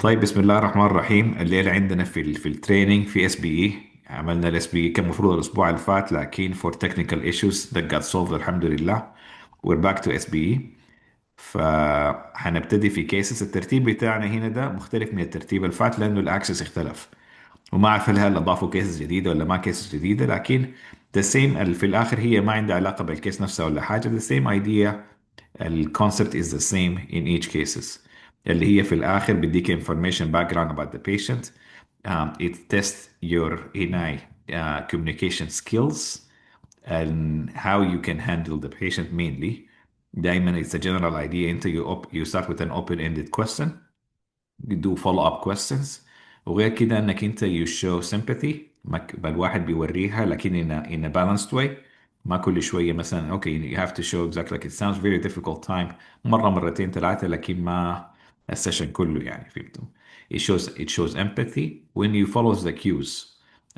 طيب، بسم الله الرحمن الرحيم. الليلة عندنا في التريننج في اس بي اي. عملنا الاس بي اي كان المفروض الاسبوع اللي فات، لكن for technical issues that got solved الحمد لله. we're back to اس بي اي. فهنبتدي في كيسز. الترتيب بتاعنا هنا ده مختلف من الترتيب اللي فات لانه الاكسس اختلف. وما اعرف هل اضافوا كيسز جديدة ولا ما كيسز جديدة، لكن the same في الاخر هي ما عندها علاقة بالكيس نفسها ولا حاجة. the same idea. الكونسبت is the same in each cases. اللي هي في الآخر بديك information background about the patient. It tests your هنا communication skills and how you can handle the patient mainly. دايما it's a general idea. انت you start with an open-ended question. You do follow-up questions. وغير كده انك انت you show sympathy. بل واحد بيوريها لكن in a balanced way. ما كل شوية مثلا okay you have to show exactly like it sounds very difficult time مرة مرتين ثلاثة، لكن ما السيشن كله يعني فهمتوا. it shows empathy when you follow the cues.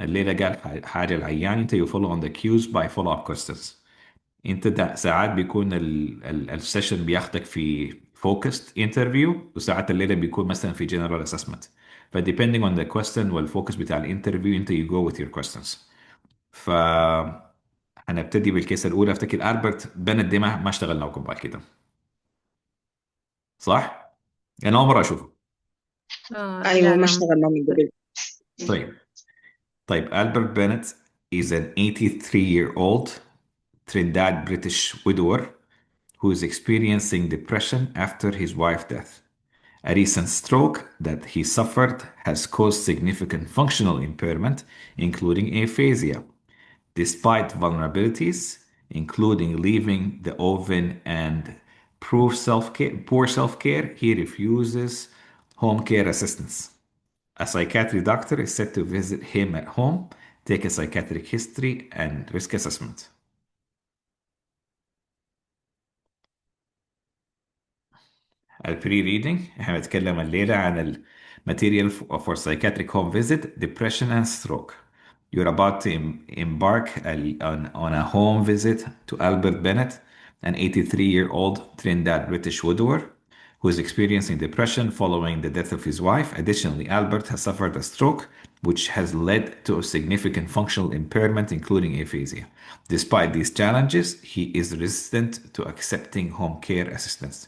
الليلة قال حاجة العيان انت you follow on the cues by follow-up questions. انت ده ساعات بيكون السيشن بياخدك في focused interview، وساعات الليلة بيكون مثلا في general assessment. ف depending on the question والفوكس بتاع الانترفيو انت you go with your questions. ف هنبتدي بالكيس الأولى. افتكر ألبرت بنت دي ما اشتغلنا معكم بعد كده، صح؟ أنا أول مرة أشوفه. ايوه، لا ما لا. اشتغلنا من قبل. طيب. طيب ألبرت بنت is an 83-year-old Trinidad British widower who is experiencing depression after his wife's death. A recent stroke that he suffered has caused significant functional impairment, including aphasia. Despite vulnerabilities, including leaving the oven and poor self-care, he refuses home care assistance. A psychiatry doctor is set to visit him at home, take a psychiatric history and risk assessment. البري ريدنج احنا بنتكلم الليلة عن الماتيريال for psychiatric home visit, depression and stroke. You're about to embark on a home visit to Albert Bennett, an 83-year-old Trinidad British widower who is experiencing depression following the death of his wife. Additionally, Albert has suffered a stroke, which has led to a significant functional impairment, including aphasia. Despite these challenges, he is resistant to accepting home care assistance.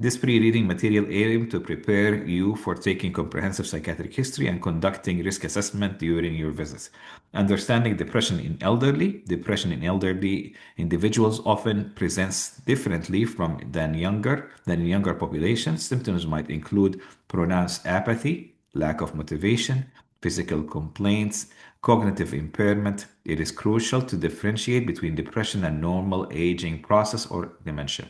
This pre-reading material aimed to prepare you for taking comprehensive psychiatric history and conducting risk assessment during your visits. Understanding depression in elderly individuals often presents differently than in younger populations. Symptoms might include pronounced apathy, lack of motivation, physical complaints, cognitive impairment. It is crucial to differentiate between depression and normal aging process or dementia.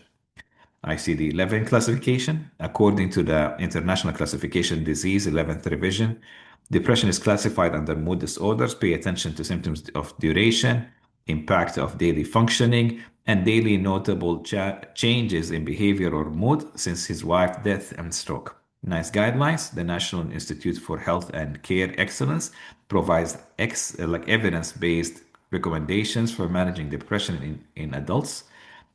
ICD-11 classification. According to the International Classification Disease 11th Revision, depression is classified under mood disorders. Pay attention to symptoms of duration, impact of daily functioning, and daily notable changes in behavior or mood since his wife's death and stroke. Nice guidelines. The National Institute for Health and Care Excellence provides evidence-based recommendations for managing depression in adults.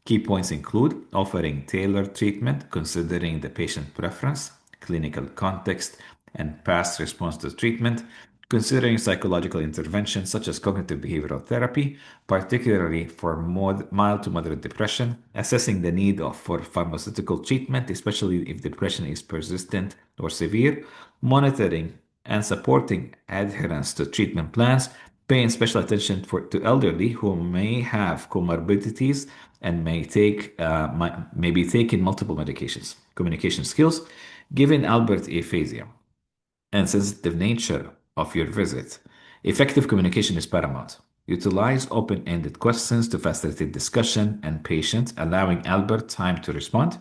Key points include offering tailored treatment considering the patient preference, clinical context, and past response to treatment, considering psychological interventions such as cognitive behavioral therapy, particularly for mild to moderate depression, assessing the need for pharmaceutical treatment, especially if depression is persistent or severe, monitoring and supporting adherence to treatment plans, paying special attention to elderly who may have comorbidities and may be taking multiple medications. Communication skills. Given Albert aphasia and sensitive nature of your visit, effective communication is paramount. Utilize open-ended questions to facilitate discussion and patience, allowing Albert time to respond.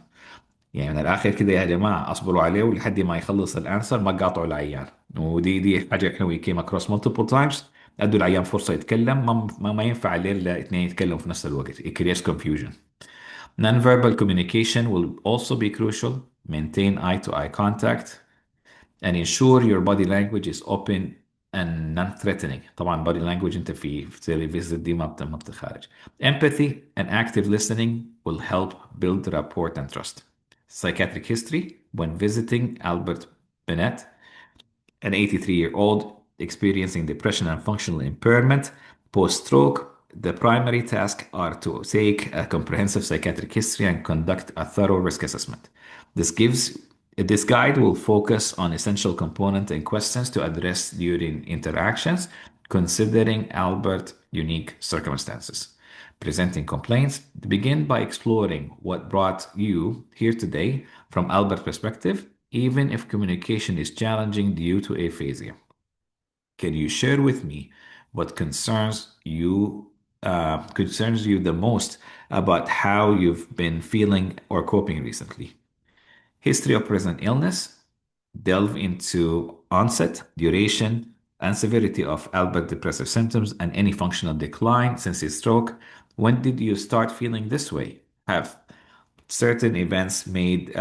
يعني من الاخر كده يا جماعه اصبروا عليه ولحد ما يخلص الانسر، ما تقاطعوا العيان. ودي حاجه احنا وي كيم اكروس مالتيبل تايمز. ادوا العيان فرصه يتكلم. ما ينفع الليل اثنين يتكلموا في نفس الوقت. It creates confusion. Non-verbal communication will also be crucial. Maintain eye-to-eye contact and ensure your body language is open and non-threatening. طبعا body language انت في visit دي ما بتخارج. Empathy and active listening will help build rapport and trust. Psychiatric history. When visiting Albert Bennett, an 83-year-old experiencing depression and functional impairment post-stroke. The primary tasks are to take a comprehensive psychiatric history and conduct a thorough risk assessment. This guide will focus on essential components and questions to address during interactions, considering Albert's unique circumstances. Presenting complaints, begin by exploring what brought you here today from Albert's perspective, even if communication is challenging due to aphasia. Can you share with me what concerns you the most about how you've been feeling or coping recently? History of present illness. Delve into onset, duration, and severity of Albert depressive symptoms and any functional decline since his stroke. When did you start feeling this way? Have certain events made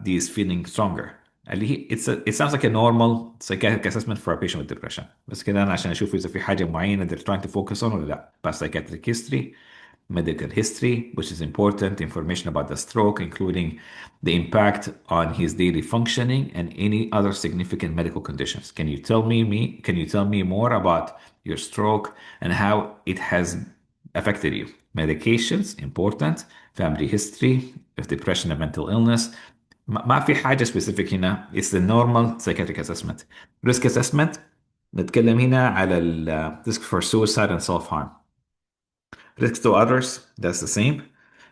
these feelings stronger. It sounds like a normal psychiatric assessment for a patient with depression. بس كده انا عشان اشوف اذا في حاجه معينه they're trying to focus on ولا لا. But psychiatric history, medical history, which is important, information about the stroke, including the impact on his daily functioning and any other significant medical conditions. Can you tell me more about your stroke and how it has affected you? Medications, important, family history of depression and mental illness. ما في حاجة specific هنا. It's the normal psychiatric assessment. Risk assessment نتكلم هنا على ال risk for suicide and self-harm. Risk to others, that's the same.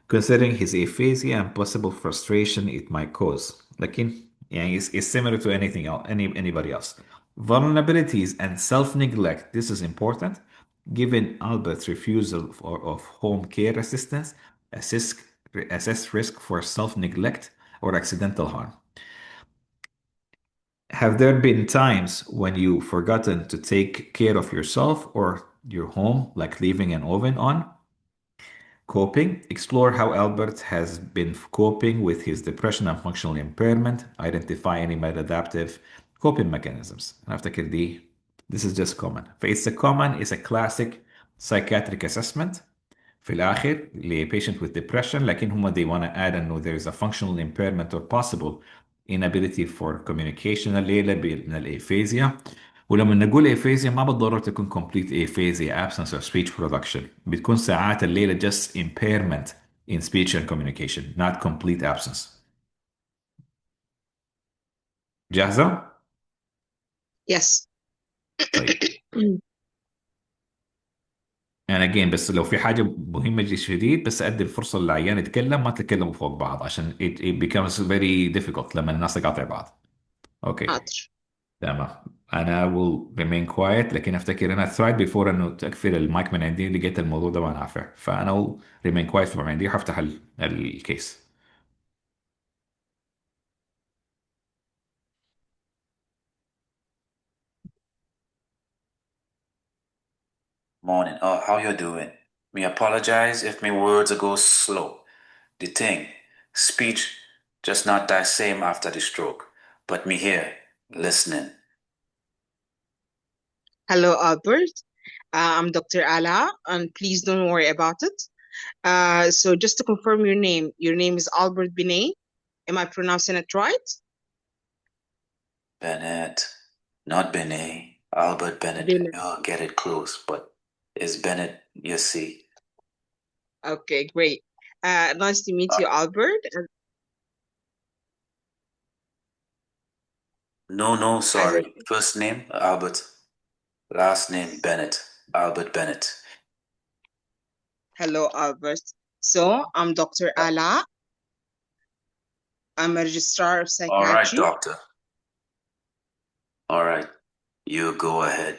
Considering his aphasia and possible frustration it might cause. لكن يعني it's similar to anything else, anybody else. Vulnerabilities and self-neglect, this is important. Given Albert's refusal of home care assistance, assess, assess risk for self-neglect or accidental harm. Have there been times when you've forgotten to take care of yourself or your home, like leaving an oven on? Coping. Explore how Albert has been coping with his depression and functional impairment. Identify any maladaptive coping mechanisms. أنا أفتكر دي this is just common. فإتس a common is a classic psychiatric assessment في الآخر patient with depression لكن هم they want to add إنه there is a functional impairment or possible inability for communication الليلة من الأفيزيا. ولما نقول aphasia ما بالضرورة تكون complete aphasia absence of speech production. بتكون ساعات الليلة just impairment in speech and communication not complete absence. جاهزة؟ Yes. طيب. And again بس لو في حاجة مهمة شديد بس أدي الفرصة للعيان يتكلم ما تتكلموا فوق بعض عشان it becomes very difficult لما الناس تقاطع بعض. اوكي حاضر. تمام. انا will remain quiet لكن افتكر انا tried before انه تقفل المايك من عندي لقيت الموضوع ده ما نافع فانا will remain quiet من عندي هفتح الكيس. Morning. Oh, how you doing? Me apologize if my words go slow. The thing, speech just not that same after the stroke. But me here, listening. Hello, Albert. I'm Dr. Ala, and please don't worry about it. So just to confirm your name is Albert Binet. Am I pronouncing it right? Bennett, not Benet. Albert Bennett. Binet. You'll get it close, but it's Bennett, you see. Okay, great. Nice to meet you, Albert. No, As I sorry. First name, Albert. Last name, Bennett. Albert Bennett. Hello, Albert. So I'm Dr. Ala. I'm a registrar of All right, psychiatry. doctor. All right. You go ahead.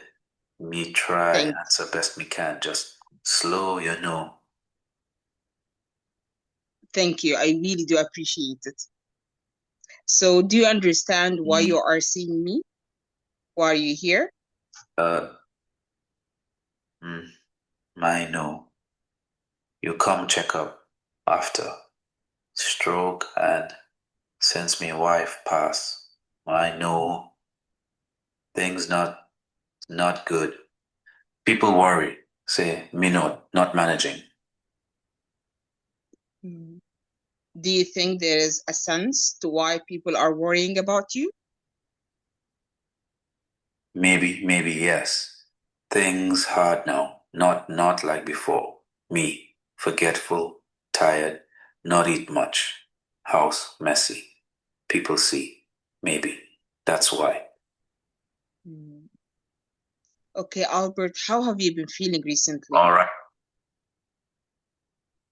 Me try Thanks. answer best me can. Just slow, you know. Thank you. I really do appreciate it. So do you understand why you are seeing me? Why are you here? I know. You come check up after stroke and since me wife passed. I know things not good. People worry, say me not managing. Do you think there is a sense to why people are worrying about you? Maybe yes. Things hard now, not like before. Me, forgetful, tired, not eat much. House messy. People see. Maybe. That's why. Mm. Okay, Albert, how have you been feeling recently? All right.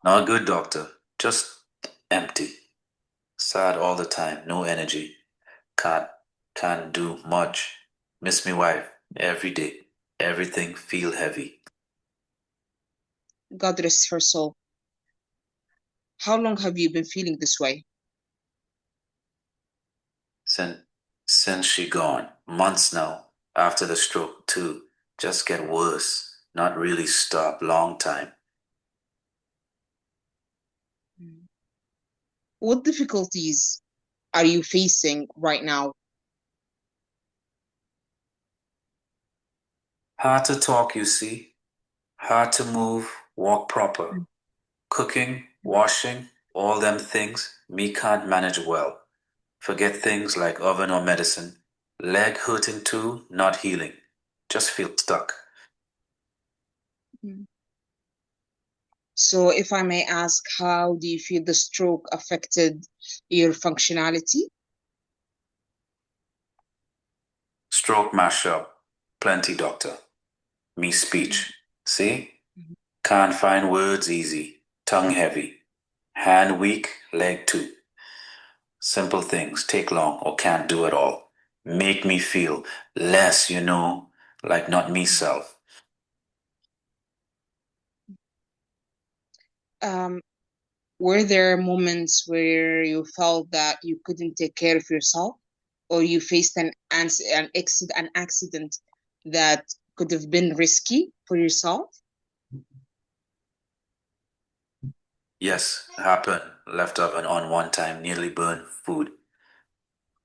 Not good, doctor. Just empty. Sad all the time. No energy. Can't can't do much. Miss me wife every day. Everything feel heavy. God rest her soul. How long have you been feeling this way? Since since she gone. Months now. After the stroke too. Just get worse. Not really stop. Long time. Mm. What difficulties are you facing right now? Hard to talk, you see. Hard to move, walk proper. Mm. Cooking, washing, all them things, me can't manage well. Forget things like oven or medicine. Leg hurting too, not healing. Just feel stuck. Mm. So, if I may ask, how do you feel the stroke affected your functionality? Stroke mash up. Plenty, doctor. Me Mm. speech. See? Can't find words easy. Tongue heavy. Hand weak, leg too. Simple things take long or can't do at all. Make me feel less, like not me self. Um, were there moments where you felt that you couldn't take care of yourself, or you faced an accident that could have been risky for yourself? Yes, happen. Left up and on one time, nearly burn food.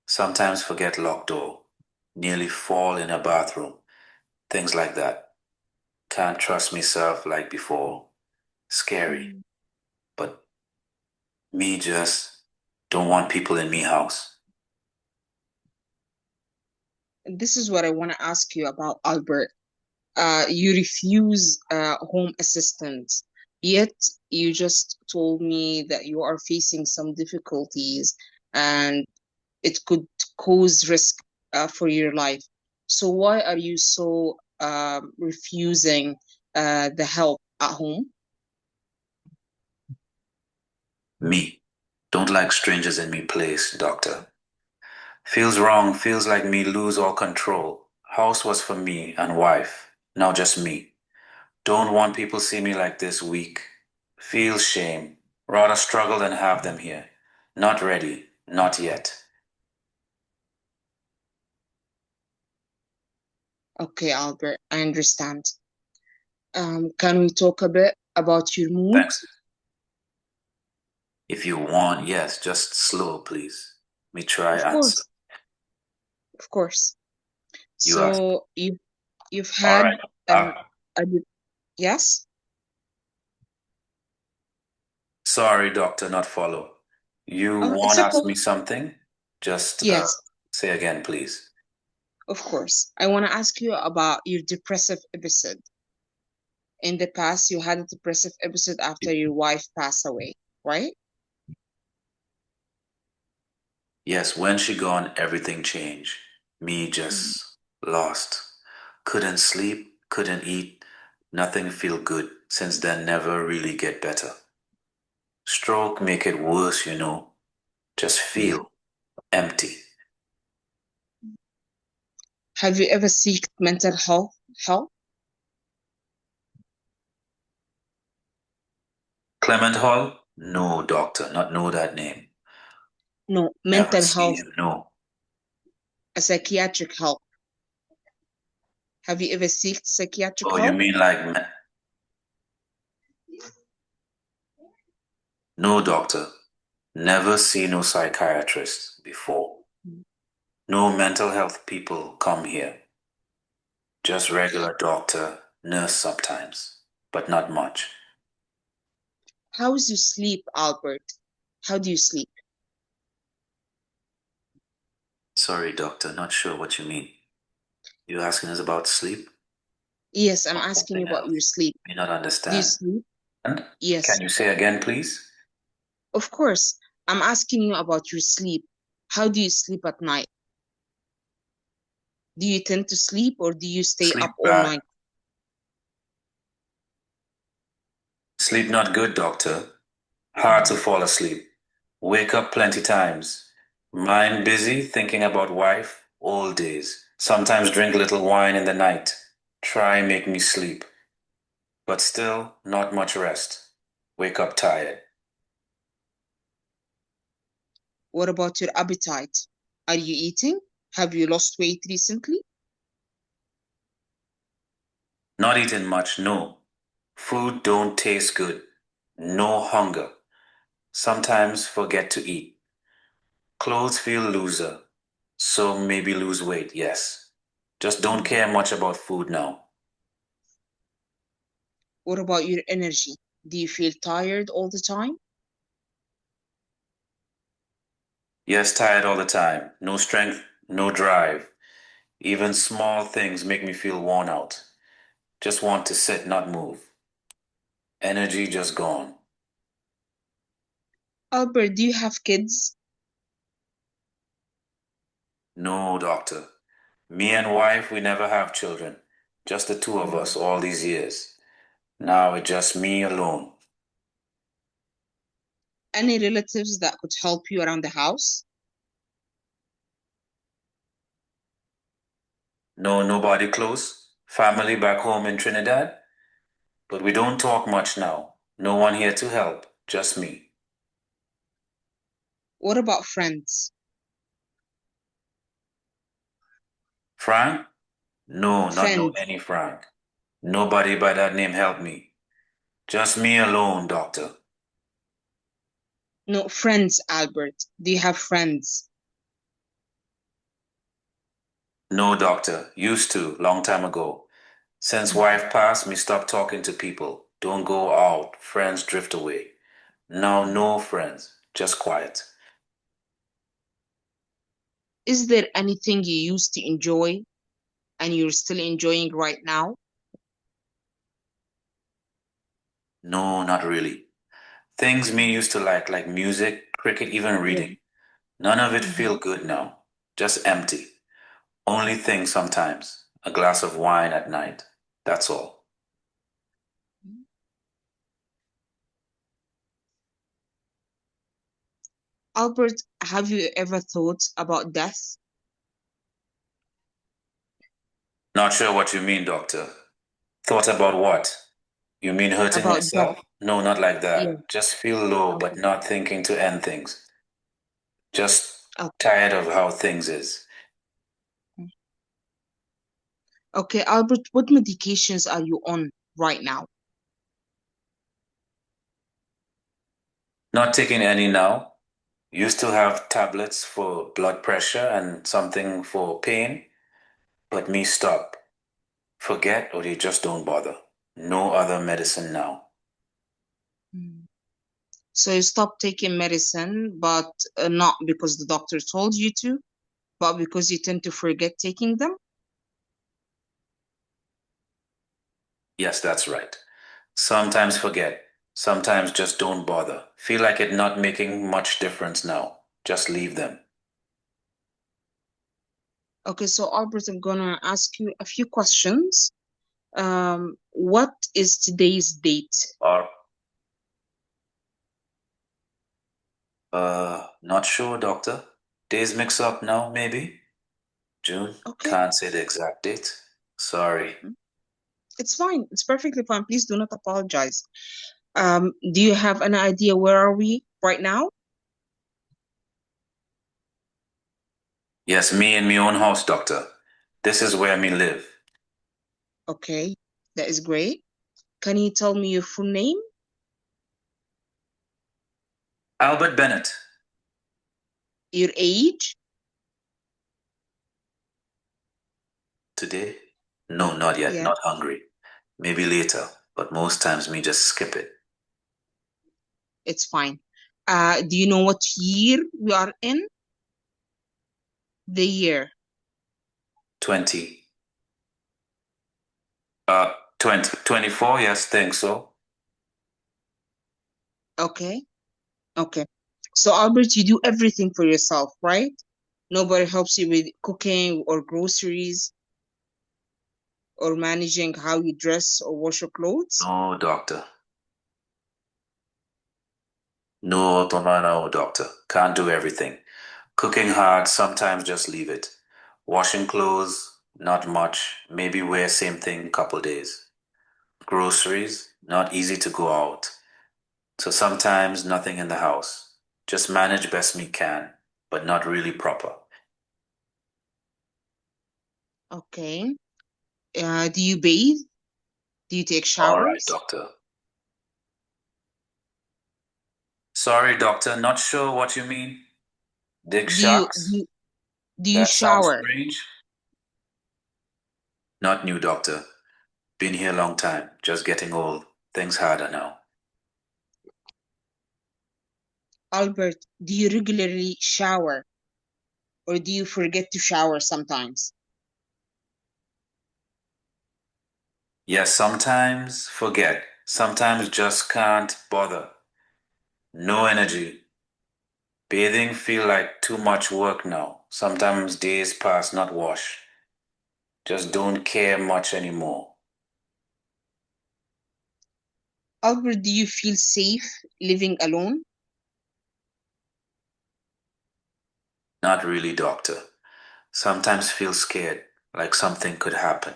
Sometimes forget locked door. Nearly fall in a bathroom. Things like that. Can't trust myself like before. Scary. Mm. But me just don't want people in me house. This is what I want to ask you about, Albert. You refuse home assistance, yet you just told me that you are facing some difficulties and it could cause risk for your life. So why are you so refusing the help at home? Me. Don't like strangers in me place, doctor. Feels wrong, feels like me lose all control. House was for me and wife, now just me. Don't want people see me like this weak. Feel shame. Rather struggle than have them here. Not ready, not yet. Okay, Albert, I understand. Can we talk a bit about your mood? Thanks. If you want, yes, just slow, please. Me try Of answer. course, of course. You ask. So you've All had right. um a yes? Sorry, doctor, not follow. You Oh, want it's to ask okay. me something? Just Yes, say again, please. of course. I want to ask you about your depressive episode. In the past, you had a depressive episode after your wife passed away, right? Yes, when she gone, everything changed. Me Mm. just lost. Couldn't sleep, couldn't eat, nothing feel good. Since then, never really get better. Stroke make it worse, Just Mm. feel empty. Have you ever sought mental health help? Clement Hall? No, doctor, not know that name. No, Never mental seen health, him, no. a psychiatric help. Have you ever sought psychiatric Oh, you help? mean like, no, doctor. Never see no psychiatrist before. Mm. No mental health people come here. Just regular doctor, nurse sometimes, but not much. How's your sleep, Albert? How do you sleep? Sorry, doctor, not sure what you mean. You asking us about sleep Yes, I'm or asking you something about else? your sleep. May not Do you understand. sleep? And Yes, can you say again, please? of course. I'm asking you about your sleep. How do you sleep at night? Do you tend to sleep or do you stay Sleep up all bad. night? Sleep not good, doctor. Hard to Mhm. fall asleep. Wake up plenty times. Mind busy thinking about wife all days. Sometimes drink little wine in the night. Try make me sleep. But still not much rest. Wake up tired. What about your appetite? Are you eating? Have you lost weight recently? Not eating much, no. Food don't taste good. No hunger. Sometimes forget to eat. Clothes feel looser. So maybe lose weight, yes. Just don't Mhm. care much about food now. What about your energy? Do you feel tired all the time? Yes, tired all the time. No strength, no drive. Even small things make me feel worn out. Just want to sit, not move. Energy just gone. Albert, do you have kids? No, doctor. Me and wife, we never have children. Just the two of us Mhm. all these years. Now it's just me alone. Any relatives that could help you around the house? No, nobody close. Family back home in Trinidad. But we don't talk much now. No one here to help. Just me. What about friends? Frank? No, not know Friends. any Frank. Nobody by that name help me. Just me alone, doctor. No, friends, Albert. Do you have friends? No, doctor. Used to, long time ago. Since Mhm. wife passed, me stop talking to people. Don't go out. Friends drift away. Now no friends. Just quiet. Is there anything you used to enjoy and you're still enjoying right now? No, not really. Things me used to like music, cricket, even Yeah. reading. None of it Mhm. feel good now. Just empty. Only thing sometimes. A glass of wine at night. That's all. Albert, have you ever thought about death? Not sure what you mean, doctor. Thought about what? You mean hurting About death? myself? No, not like Yeah. that. Just feel low, but Okay. not thinking to end things. Just Okay. tired of how things is. Okay, Albert, what medications are you on right now? Not taking any now. Used to have tablets for blood pressure and something for pain, but me stop. Forget or you just don't bother. No other medicine now. Mm. So you stopped taking medicine, but not because the doctor told you to, but because you tend to forget taking them? Yes, that's right. Sometimes forget. Sometimes just don't bother. Feel like it not making much difference now. Just leave them. Okay, so Albert, I'm gonna ask you a few questions. What is today's date? Or, not sure, doctor. Days mix up now, maybe? June? Okay, Can't say the exact date. Sorry. it's fine. It's perfectly fine. Please do not apologize. Do you have an idea where are we right now? Yes, me in me own house, doctor. This is where me live. Okay, that is great. Can you tell me your full name, Albert Bennett. your age? Today? No, not yet. Yeah, Not hungry. Maybe later. But most times me just skip it. it's fine. Do you know what year we are in? The year. 20. Uh, 24, yes, think so. Okay, okay. So Albert, you do everything for yourself, right? Nobody helps you with cooking or groceries or managing how you dress or wash your clothes? No, doctor. No, no, doctor. Can't do everything. Cooking hard, sometimes just leave it. Washing clothes, not much. Maybe wear same thing couple days. Groceries, not easy to go out. So sometimes nothing in the house. Just manage best me can, but not really proper. Okay. Do you bathe? Do you take All right, showers? doctor. Sorry, doctor, not sure what you mean. Dick Do you do shots? you, do you That sounds shower? strange. Not new, doctor. Been here a long time. Just getting old. Things harder now. Albert, do you regularly shower or do you forget to shower sometimes? Yes, sometimes forget. Sometimes just can't bother. No energy. Bathing feel like too much work now. Sometimes days pass not wash. Just don't care much anymore. Albert, do you feel safe living alone? Not really, doctor. Sometimes feel scared, like something could happen.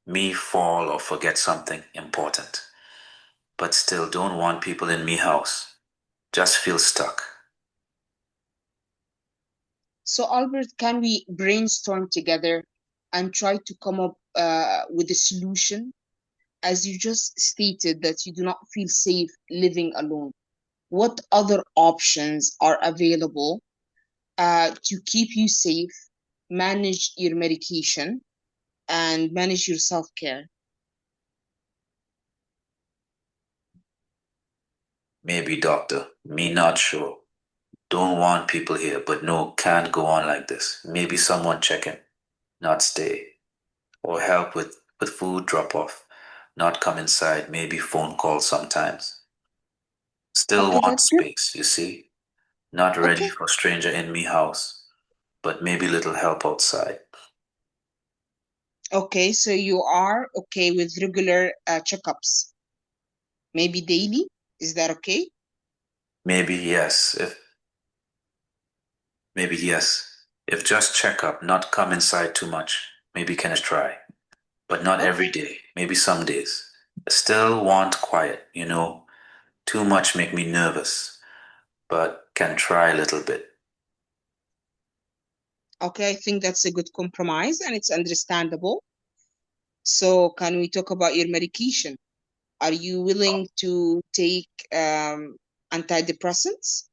Me fall or forget something important. But still don't want people in me house. Just feel stuck. So, Albert, can we brainstorm together and try to come up with a solution? As you just stated that you do not feel safe living alone, what other options are available to keep you safe, manage your medication, and manage your self care? Maybe, doctor. Me not sure. Don't want people here, but no, can't go on like this. Maybe someone check in, not stay. Or help with food drop off, not come inside, maybe phone calls sometimes. Still Okay, want that's good. space, you see? Not ready Okay, for stranger in me house, but maybe little help outside. okay, so you are okay with regular checkups, maybe daily. Is that okay? Maybe yes, if maybe yes. If just check up, not come inside too much, maybe can I try. But not every Okay, day, maybe some days. Still want quiet, you know. Too much make me nervous, but can try a little bit. okay, I think that's a good compromise and it's understandable. So, can we talk about your medication? Are you willing to take antidepressants?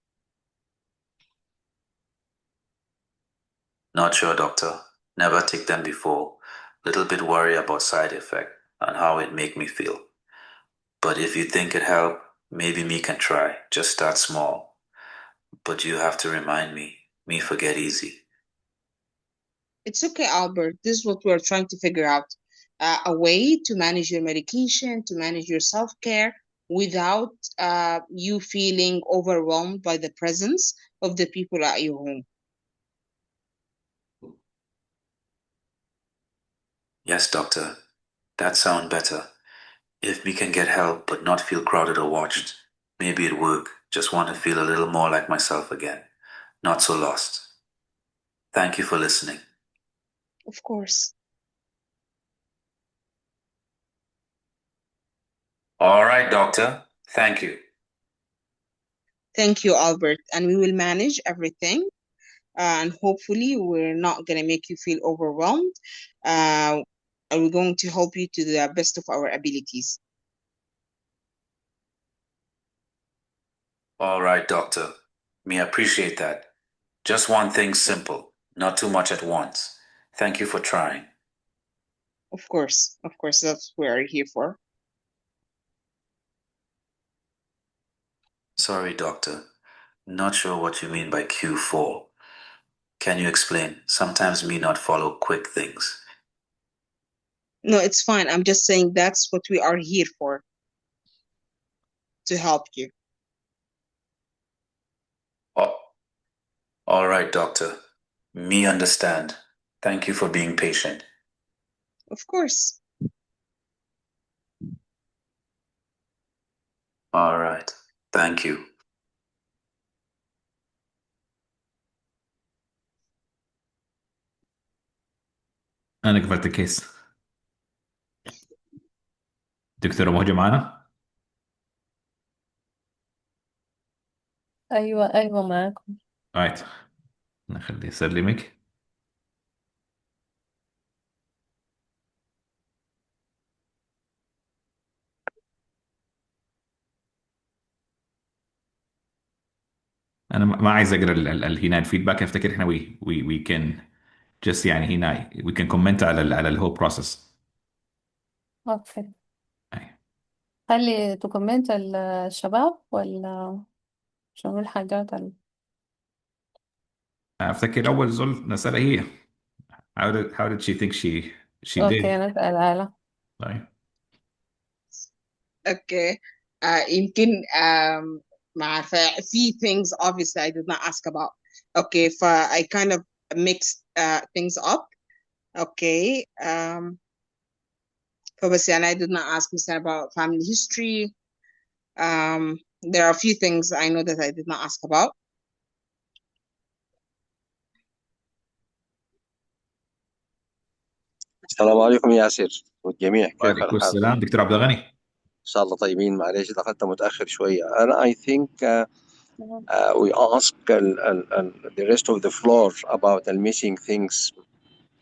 Not sure, doctor. Never take them before. Little bit worry about side effect and how it make me feel. But if you think it help, maybe me can try. Just start small. But you have to remind me. Me forget easy. It's okay, Albert. This is what we're trying to figure out a way to manage your medication, to manage your self care without you feeling overwhelmed by the presence of the people at your home. Yes, doctor. That sound better. If me can get help but not feel crowded or watched, maybe it work. Just want to feel a little more like myself again. Not so lost. Thank you for listening. Of course. All right, doctor. Thank you. Thank you, Albert. And we will manage everything. And hopefully, we're not going to make you feel overwhelmed. Uh, and we're going to help you to the best of our abilities. All right, doctor. Me appreciate that. Just one thing simple, not too much at once. Thank you for trying. Of course, that's what we're here for. Sorry, doctor. Not sure what you mean by Q4. Can you explain? Sometimes me not follow quick things. No, it's fine. I'm just saying that's what we are here for, to help you. Oh, all right, doctor. Me understand. Thank you for being patient. Of course. All right. Thank you. أنا قفلت الكيس. دكتورة مهجة معنا؟ أيوة معاكم. رايت. نخليه يسلمك. أنا ما عايز أقرأ هنا الفيدباك. أفتكر إحنا we can just يعني هنا we can comment على الهول process. أوكي، أي. خلي تكومنت الشباب ولا شنو الحاجات أفتكر أول زول نسألها هي how did she think she أوكي، did. أنا أسألها. طيب. Okay. يمكن ما عارفة في things obviously I did not ask about. Okay, I kind of mixed things up. Okay. فبس يعني I did not ask مثلا about family history. There are a few things I know that I did not ask about. السلام عليكم ياسر والجميع، كيف وعليكم الحال؟ السلام دكتور عبد الغني. إن شاء الله طيبين. معلش دخلت متأخر شوية. أنا I think we ask the rest of the floor about the missing things.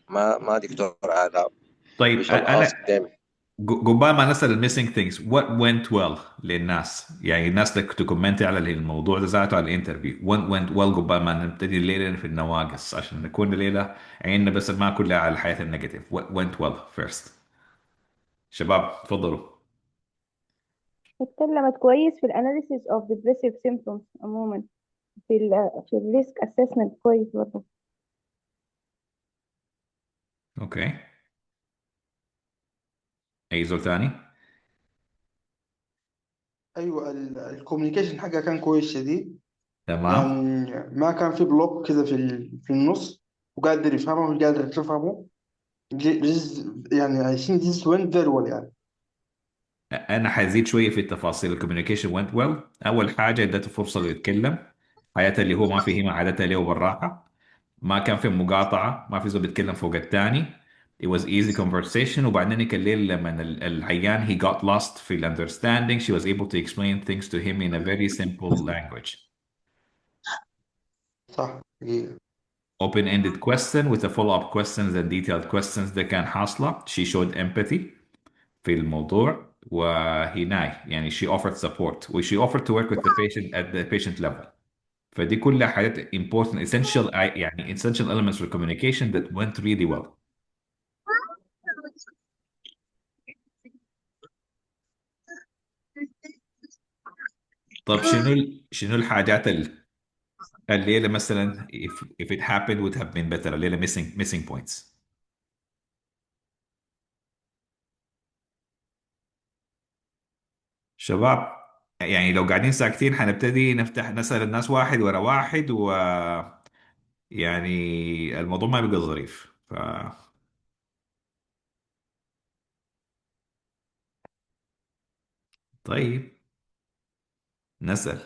ما دكتور آداب. We طيب shall ask أنا them. قبال ما نسأل الميسنج things what went well للناس، يعني الناس اللي تكومنتي على الموضوع ده ذاته على الانترفيو what went well قبال ما نبتدي الليلة في النواقص عشان نكون الليلة عيننا بس ما كلها على الحياة النيجاتيف. what went well first. شباب تفضلوا. اتكلمت كويس في الاناليسيس اوف depressive symptoms عموما، في الريسك اسسمنت كويس برضه. اوكي، اي زول تاني؟ ايوه، الكوميونيكيشن حاجه كان كويس شديد. تمام. يعني ما كان في بلوك كده في النص، وقادر يفهمه ومش قادر تفهمه. يعني I think this went very well يعني. انا حزيد شويه في التفاصيل. الكوميونيكيشن went well. اول حاجه اديته فرصه انه يتكلم حياته اللي هو ما فيهما، عادتها له بالراحه، ما كان في مقاطعه، ما في زول بيتكلم فوق الثاني. it was easy conversation. وبعدين الليل لما العيان he got lost في ال understanding she was able to explain things to him in a very simple language. صح حقيقة. open-ended question with a follow-up questions and detailed questions ده كان حاصله. she showed empathy في الموضوع وهناي يعني she offered support و she offered to work with the patient at the patient level. فدي كلها حاجات important essential يعني essential elements for communication that went really well. طب شنو الحاجات الليلة مثلا if it happened would have been better الليلة missing points. شباب يعني لو قاعدين ساكتين حنبتدي نسأل الناس واحد ورا واحد و يعني الموضوع ما بيبقى ظريف. طيب نسأل.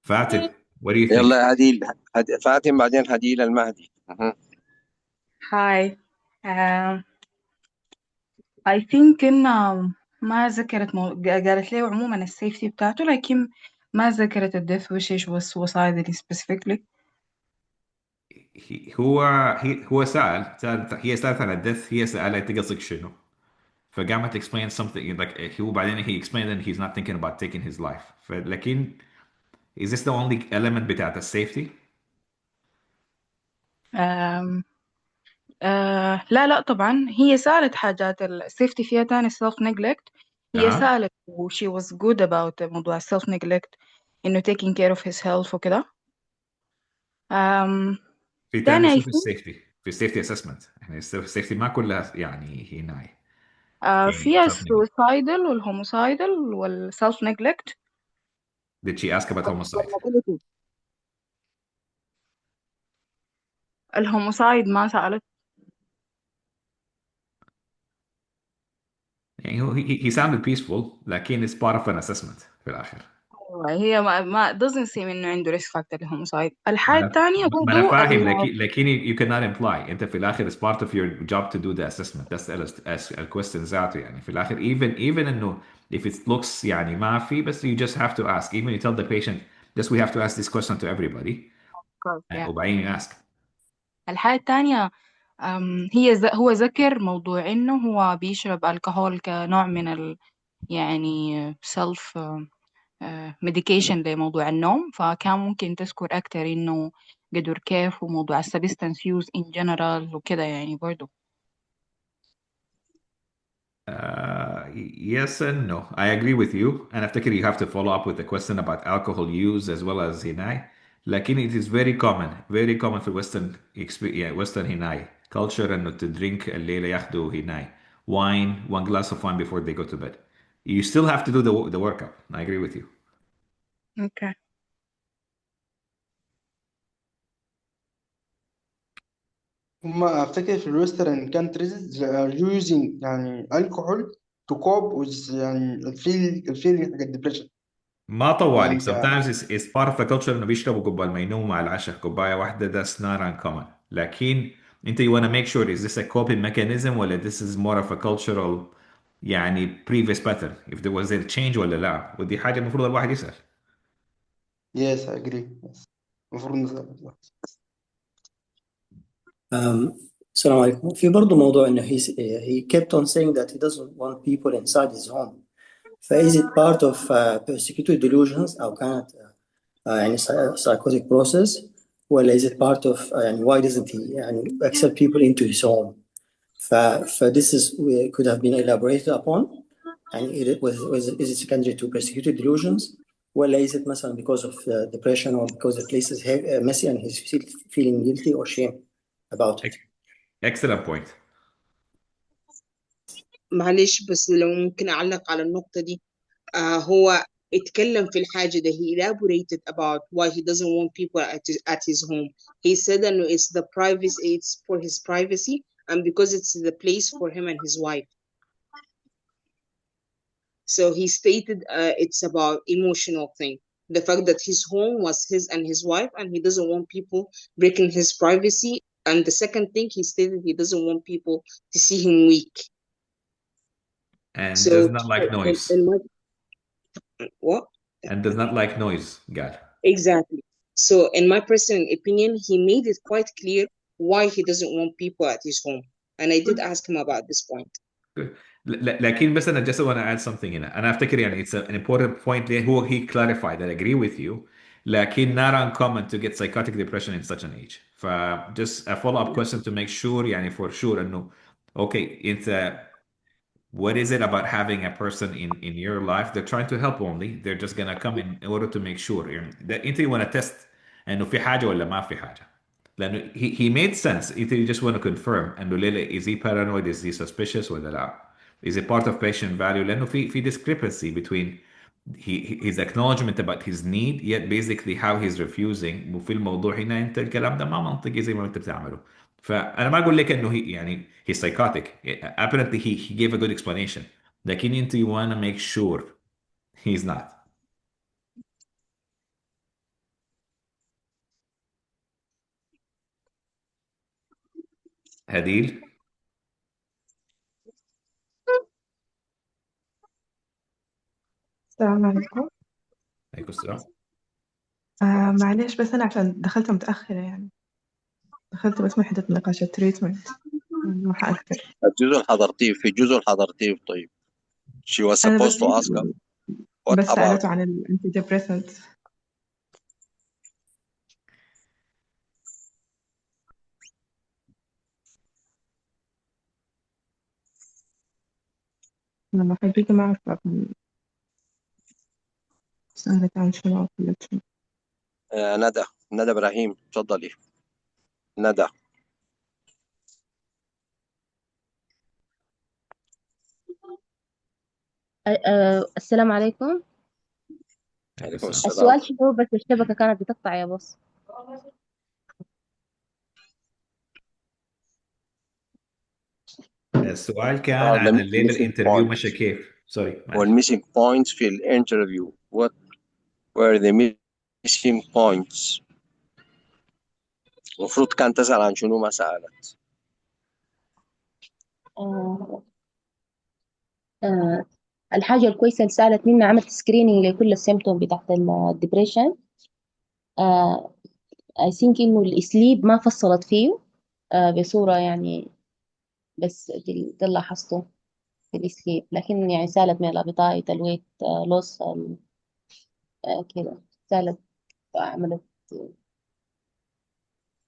فاتن what do you think؟ يلا يا هديل، فاتن بعدين هديل المهدي. هاي. I think إن ما ذكرت قالت لي عموما السيفتي بتاعته، لكن ما ذكرت الديث وش وصايد specifically. هو سأل هي سألت عن الدث، هي سألت تقصد شنو، فقامت explain something like هو بعدين he explained that he's not thinking about taking his life. لكن is this the only element بتاعت السيفتي؟ um, لا طبعا هي سألت حاجات السيفتي فيها تاني self neglect. هي تمام. سألت و she was good about موضوع self neglect، إنه taking care of his health وكده. في تاني تاني I شو في think السيفتي؟ في السيفتي اسسمنت احنا السيفتي ما كلها يعني هي ناي فيها Self-neglect. السوسايدال والهوموسايدال والسيلف نيجلكت Did she ask about homicide? والموبيليتي. الهوموسايد ما سألت. يعني he sounded peaceful لكن it's part of an assessment في الآخر. هي ما doesn't seem إنه عنده risk factor للهوموسايد. ما الحاجة أنا التانية ما أنا برضو فاهم لكن you cannot imply أنت في الآخر it's part of your job to do the assessment. That's the question ذاته يعني في الآخر even إنه if it looks يعني ما في بس you just have to ask. Even you tell the patient just we have to ask this question to everybody yeah. وبعدين you ask. الحاجة التانية هو ذكر موضوع إنه هو بيشرب الكحول كنوع من يعني self medication لموضوع النوم، فكان ممكن تذكر أكتر إنه قدر كيف وموضوع substance use in general وكده يعني برضو. Yes and no. I agree with you. And after you have to follow up with a question about alcohol use as well as hinai. لكن it is very common في Western hinai culture إنه to drink الليلة ياخدوا hinai wine, one glass of wine before they go to bed. You still have to do the workup. I agree with you. Okay. هما أفتكر في الويسترن كانتريز are using يعني alcohol to cope with يعني الفيلينج حق الدبريشن ما طوالي. يعني Sometimes it's part of the culture إنه بيشربوا قبل ما ينوموا مع العشاء كوباية واحدة. That's not uncommon. لكن أنت you want to make sure is this a coping mechanism ولا this is more of a cultural يعني previous pattern. If there was a change ولا لا. ودي حاجة المفروض الواحد يسأل. yes I agree yes. المفروض نسأل. السلام عليكم. في برضه موضوع إنه he kept on saying that he doesn't want people inside his home. فis it part of persecuted delusions أو كانت يعني psychotic process ولا is it part of يعني why doesn't he يعني accept people into his home. This is could have been elaborated upon and is it secondary to persecuted delusions ولا is it مثلا because of depression or because the place is messy and he's feeling guilty or shame about it. Excellent point. معلش بس لو ممكن أعلق على النقطة دي. هو اتكلم في الحاجة ده. he elaborated about why he doesn't want people at his home. He said that it's the privacy, it's for his privacy and because it's the place for him and his wife. So he stated it's about emotional thing. The fact that his home was his and his wife and he doesn't want people breaking his privacy. And the second thing he stated, he doesn't want people to see him weak. And So does not like noise. What? And does not like noise. Got it. Exactly. So in my personal opinion, he made it quite clear why he doesn't want people at his home. And I did ask him about this point. Good. لكن بس أنا just want to add something هنا. أنا أفتكر يعني it's an important point ليه هو he clarified. I agree with you. لكن not uncommon to get psychotic depression in such an age. ف just a follow up question to make sure يعني for sure إنه okay أنت what is it about having a person in your life they're trying to help only they're just gonna come in order to make sure يعني that انت you wanna test انه في حاجه ولا ما في حاجه لانه he made sense انت you just want to confirm انه ليلى is he paranoid is he suspicious ولا لا is it part of patient value لانه في discrepancy between his acknowledgement about his need yet basically how he's refusing وفي الموضوع هنا انت الكلام ده ما منطقي زي ما انت بتعمله فانا ما اقول لك انه هي يعني he's psychotic apparently he gave a good explanation لكن انت you want to make sure he's not. هديل. السلام عليكم. عليكم السلام. معلش بس أنا عشان دخلت متأخرة يعني دخلت بس من حدة نقاش التريتمنت راح أكثر. الجزء الحضرتيه في الجزء الحضرتيه طيب she was أنا supposed to ask her what بس about سألته عن الأنتي ديبريسنت. لما حقيقة ما أعرف سألت عن شنو أو قلت شنو. ندى إبراهيم تفضلي ندى. السلام عليكم. عليكم السلام. السلام. السؤال شنو؟ بس الشبكة كانت بتقطع يا بص. السؤال كان are the عن الليلة missing الانترفيو ماشي points كيف؟ سوري معلش. والmissing points في الانترفيو. What were the missing points؟ المفروض كان تسأل عن شنو ما سألت. آه آه الحاجة الكويسة اللي سألت منها، عملت سكرينينج لكل السيمتوم بتاعت الدبريشن. I think إنه الإسليب ما فصلت فيه بصورة يعني، بس ده اللي لاحظته في الإسليب. لكن يعني سالت من الأبيتايت، الويت لوس، كده سالت، عملت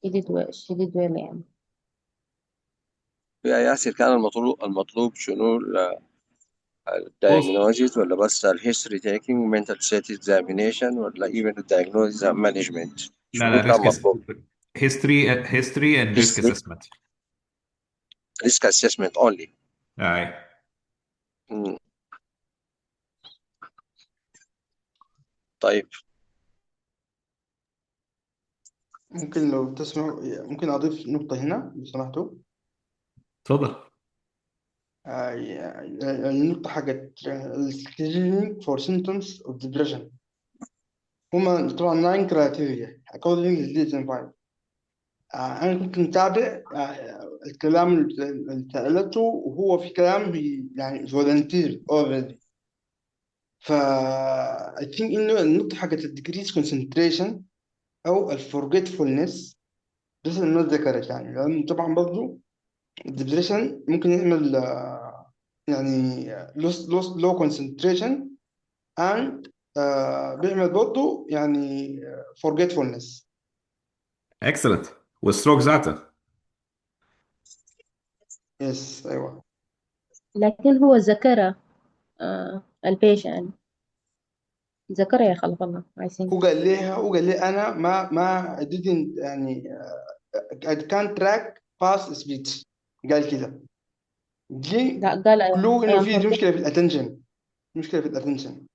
شديد ويل يعني. يا ياسر كان المطلوب شنو؟ بص الدايجنوزيس ولا بس الهيستوري تيكينج mental state examination ولا even الدايجنوزيس management؟ لا شنو لا، كان مطلوب؟ history and risk history assessment. risk assessment only. اي مم. طيب ممكن لو تسمع، ممكن أضيف نقطة هنا لو سمحتوا. اتفضل. النقطة حقت screening for symptoms of depression. هما طبعا 9 criteria according to DSM-5. أنا كنت متابع الكلام اللي سألته، وهو في كلام يعني volunteer already. I think إنه النقطة حقت decrease concentration أو forgetfulness بس ما ذكرت يعني، لأن طبعا برضو الدبريشن ممكن يعمل يعني low concentration and بيعمل برضو يعني forgetfulness. اكسلنت. والستروك ذاته. يس أيوة. لكن هو ذكر البيشن، ذكر يا خلف الله I think. وقال لي أنا ما I didn't يعني I can't track fast speech. قال كده، دي لا قال كلو I إنه am في forget. مشكلة في الاتنشن، مشكلة في الاتنشن.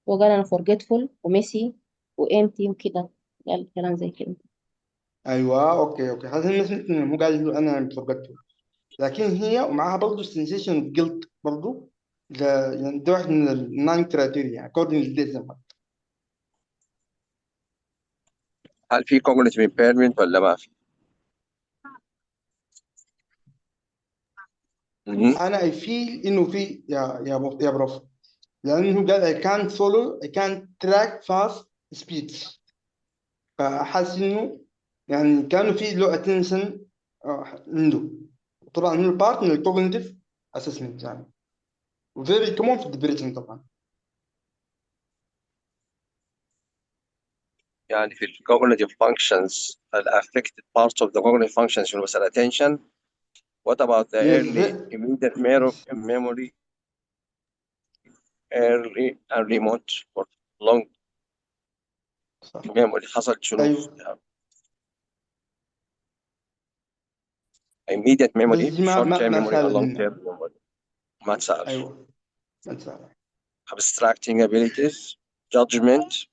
وقال أنا forgetful وميسي وامتي وكده، قال كلام زي كده. أيوة أوكي هذا الناس مو قال إنه أنا forgetful، لكن هي ومعها برضه sensation of guilt برضه. يعني ده واحد من الناين كرايتيريا according للديزم. هل في cognitive impairment ولا ما في؟ أنا I feel إنه في يا بروف، لأنه قال I can't follow I can't track fast speech. فحاسس إنه يعني كانوا في له attention عنده. طبعا من البارت من الكوجنيتيف assessment يعني، وفيري كومون في الديبريشن طبعا. يعني في cognitive functions affected parts of the cognitive functions شنو بس attention. What about the Yes, early immediate memory, early and remote or long صح. memory حصل شنو؟ أيوه immediate بس memory, دي short term ما memory and سهل long منها. term memory ما تسأل. أيوه ما سهل. abstracting abilities, judgment,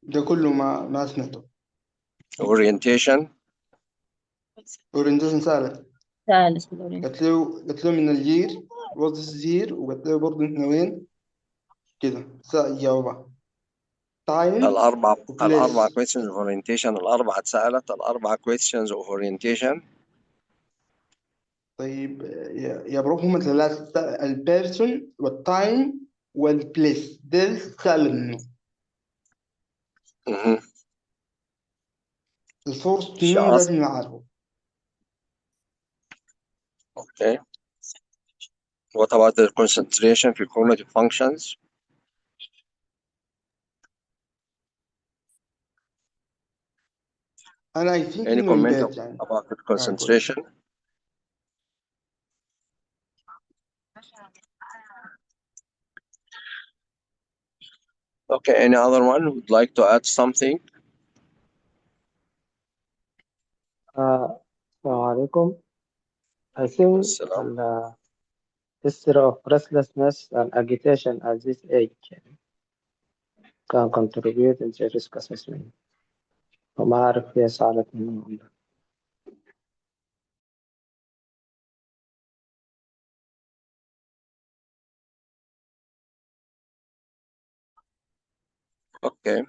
ده كله ما سمعته. orientation. اورينتيشن سهلة. ثالث بالأورينت. قلت له من الير وات از يير، وقلت له برضه انت وين كده جاوبها. تايم الأربع وبليس. questions of orientation الأربعة اتسألت الأربع questions of orientation. طيب يا برو هم ثلاثة، البيرسون والتايم والبليس ده سهل منه. الفورس She منهم asked, لازم نعرفه. okay. What about the concentration في cognitive functions? أنا I think Any إنه comment امبيد يعني. about the كويس. concentration? Okay, any other one who would like to add something? السلام عليكم. I think السلام. history of restlessness and agitation at this age can contribute in the risk assessment. وما أعرف هي صارت من وين. Okay.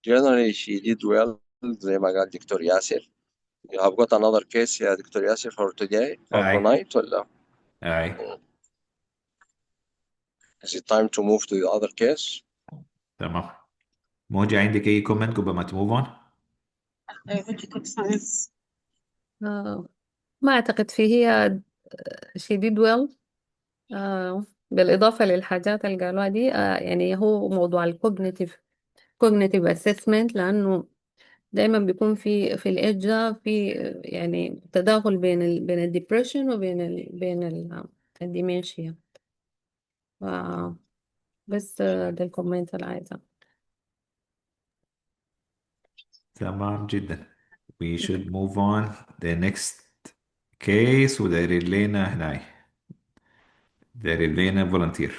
Generally she did well زي ما قال دكتور ياسر. You have got another case يا دكتور ياسر for today for أي tonight ولا أي is it time to move to the other case؟ تمام. موجة عندك أي كومنت قبل ما تموف أون؟ ما أعتقد فيه. هي she did well. بالإضافة للحاجات اللي قالوها دي، يعني هو موضوع cognitive assessment، لأنه دايما بيكون في الإيدج ده في يعني تداخل بين الديبريشن وبين الديمنشيا. بس ده الكومنت اللي عايزة. تمام جدا. we should move on the next case وداير لنا هناي داير لنا volunteer.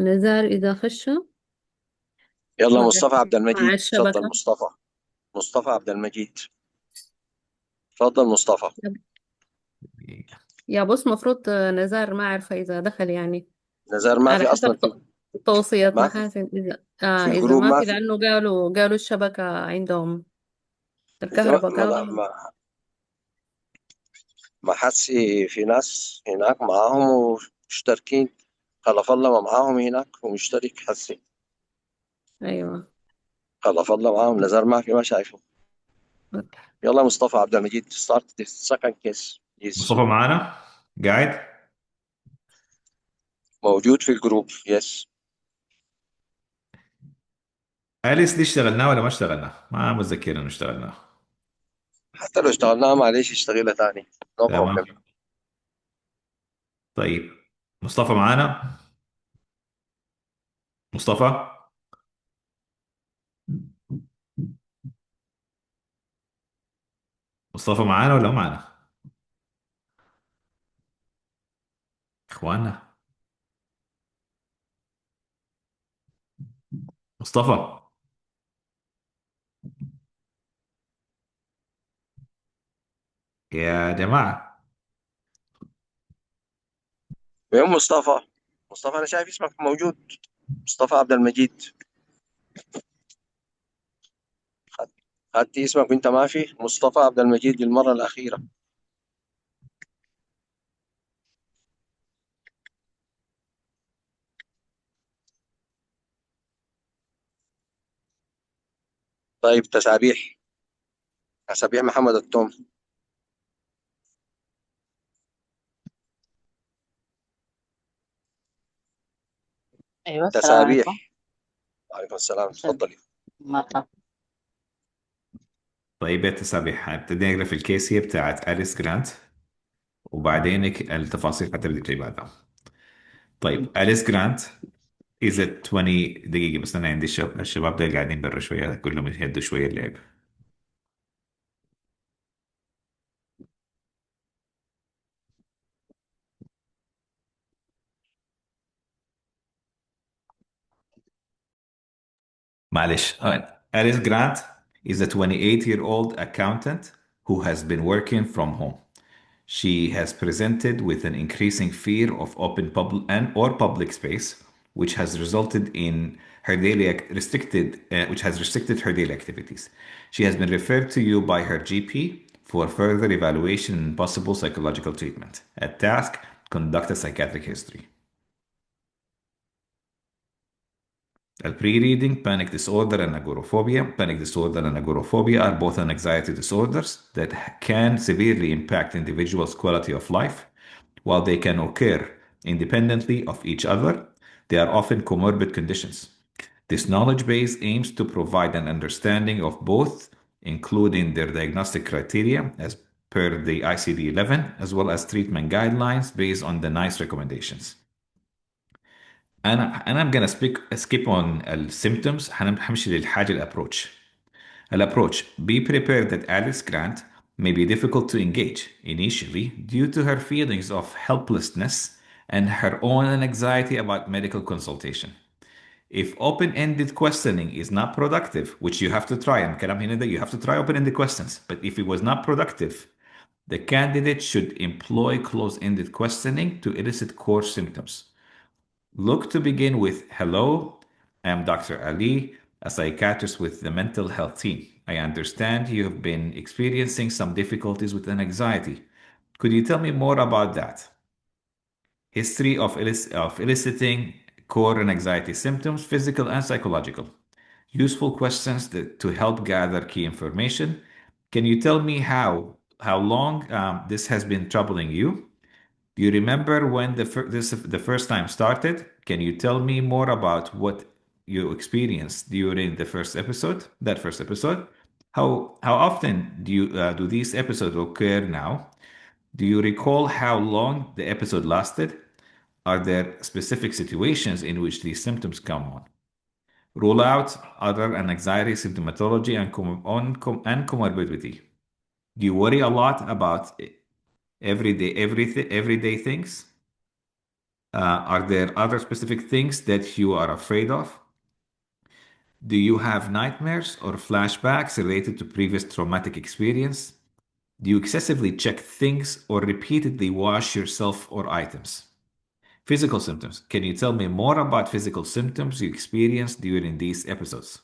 نزار إذا خش يلا مع مصطفى عبد المجيد، تفضل الشبكة. مصطفى عبد المجيد، تفضل مصطفى. يا بص، مفروض نزار ما عارفة إذا دخل يعني نزار ما على في اصلا، حسب توصية ما في محاسن. في إذا الجروب ما ما في، في. لأنه قالوا الشبكة عندهم انت ما الكهرباء ما قالوا. ما, ما حسي في ناس هناك معاهم ومشتركين، خلف الله ما معاهم هناك ومشترك حسي، أيوة. خلف الله معاهم. نزار ما في، ما شايفه. يلا مصطفى عبد المجيد start the second case please. مصطفى معانا قاعد؟ موجود في الجروب يس. أليس دي اشتغلناه ولا ما اشتغلناه؟ ما متذكر إنه اشتغلناه. حتى لو اشتغلناها معلش اشتغلها تاني نو تمام. بروبلم. طيب مصطفى معانا؟ مصطفى مصطفى معانا ولا ما معانا؟ إخوانا مصطفى. يا جماعة وين مصطفى؟ مصطفى انا شايف اسمك موجود، مصطفى عبد المجيد. خدت اسمك وانت ما في مصطفى عبد المجيد للمرة الأخيرة. طيب تسابيح محمد التوم. أيوة، السلام عليكم. تسابيح. وعليكم السلام، تفضلي. مرحبا. طيب يا تسابيح، هنبتدي نقرا في الكيس هي بتاعت أليس جرانت، وبعدين التفاصيل هتبدأ تجي بعدها. طيب أليس جرانت is it 20 دقيقة بس. أنا عندي الشباب دول قاعدين برا شوية، كلهم يهدوا شوية اللعب. معلش. Alice Grant is a 28-year-old accountant who has been working from home. She has presented with an increasing fear of open public and or public space, which has resulted in her which has restricted her daily activities. She has been referred to you by her GP for further evaluation and possible psychological treatment. At task, conduct a psychiatric history. Pre-reading, panic disorder and agoraphobia. Panic disorder and agoraphobia are both anxiety disorders that can severely impact individuals' quality of life. While they can occur independently of each other, they are often comorbid conditions. This knowledge base aims to provide an understanding of both, including their diagnostic criteria as per the ICD-11, as well as treatment guidelines based on the NICE recommendations. I'm gonna skip on السيمتومز. همشي للحاجة الابروتش. Be prepared that Alice Grant may be difficult to engage initially due to her feelings of helplessness and her own anxiety about medical consultation. If open-ended questioning is not productive, which you have to try, and كلام هنا ده, you have to try open-ended questions, but if it was not productive, the candidate should employ close-ended questioning to elicit core symptoms. Look to begin with, hello, I'm Dr. Ali, a psychiatrist with the mental health team. I understand you have been experiencing some difficulties with anxiety. Could you tell me more about that? History of eliciting core and anxiety symptoms, physical and psychological. Useful questions to help gather key information. Can you tell me how long this has been troubling you? Do you remember when the first time started? Can you tell me more about what you experienced during the first episode? That first episode. How often do these episodes occur now? Do you recall how long the episode lasted? Are there specific situations in which these symptoms come on? Rule out other anxiety symptomatology and comorbidity. Do you worry a lot about everyday things? Are there other specific things that you are afraid of? Do you have nightmares or flashbacks related to previous traumatic experience? Do you excessively check things or repeatedly wash yourself or items? Physical symptoms. Can you tell me more about physical symptoms you experienced during these episodes?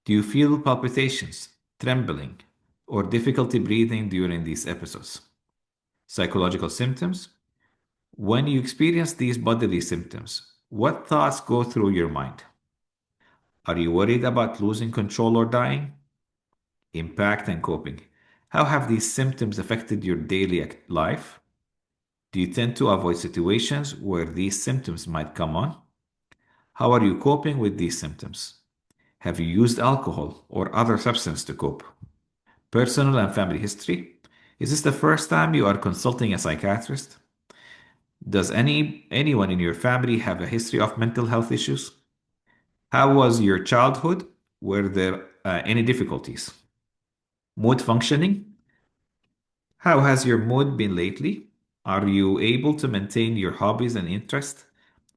Do you feel palpitations, trembling, or difficulty breathing during these episodes? Psychological symptoms. When you experience these bodily symptoms, what thoughts go through your mind? Are you worried about losing control or dying? Impact and coping. How have these symptoms affected your daily life? Do you tend to avoid situations where these symptoms might come on? How are you coping with these symptoms? Have you used alcohol or other substance to cope? Personal and family history. Is this the first time you are consulting a psychiatrist? Does anyone in your family have a history of mental health issues? How was your childhood? Were there any difficulties? Mood functioning. How has your mood been lately? Are you able to maintain your hobbies and interests?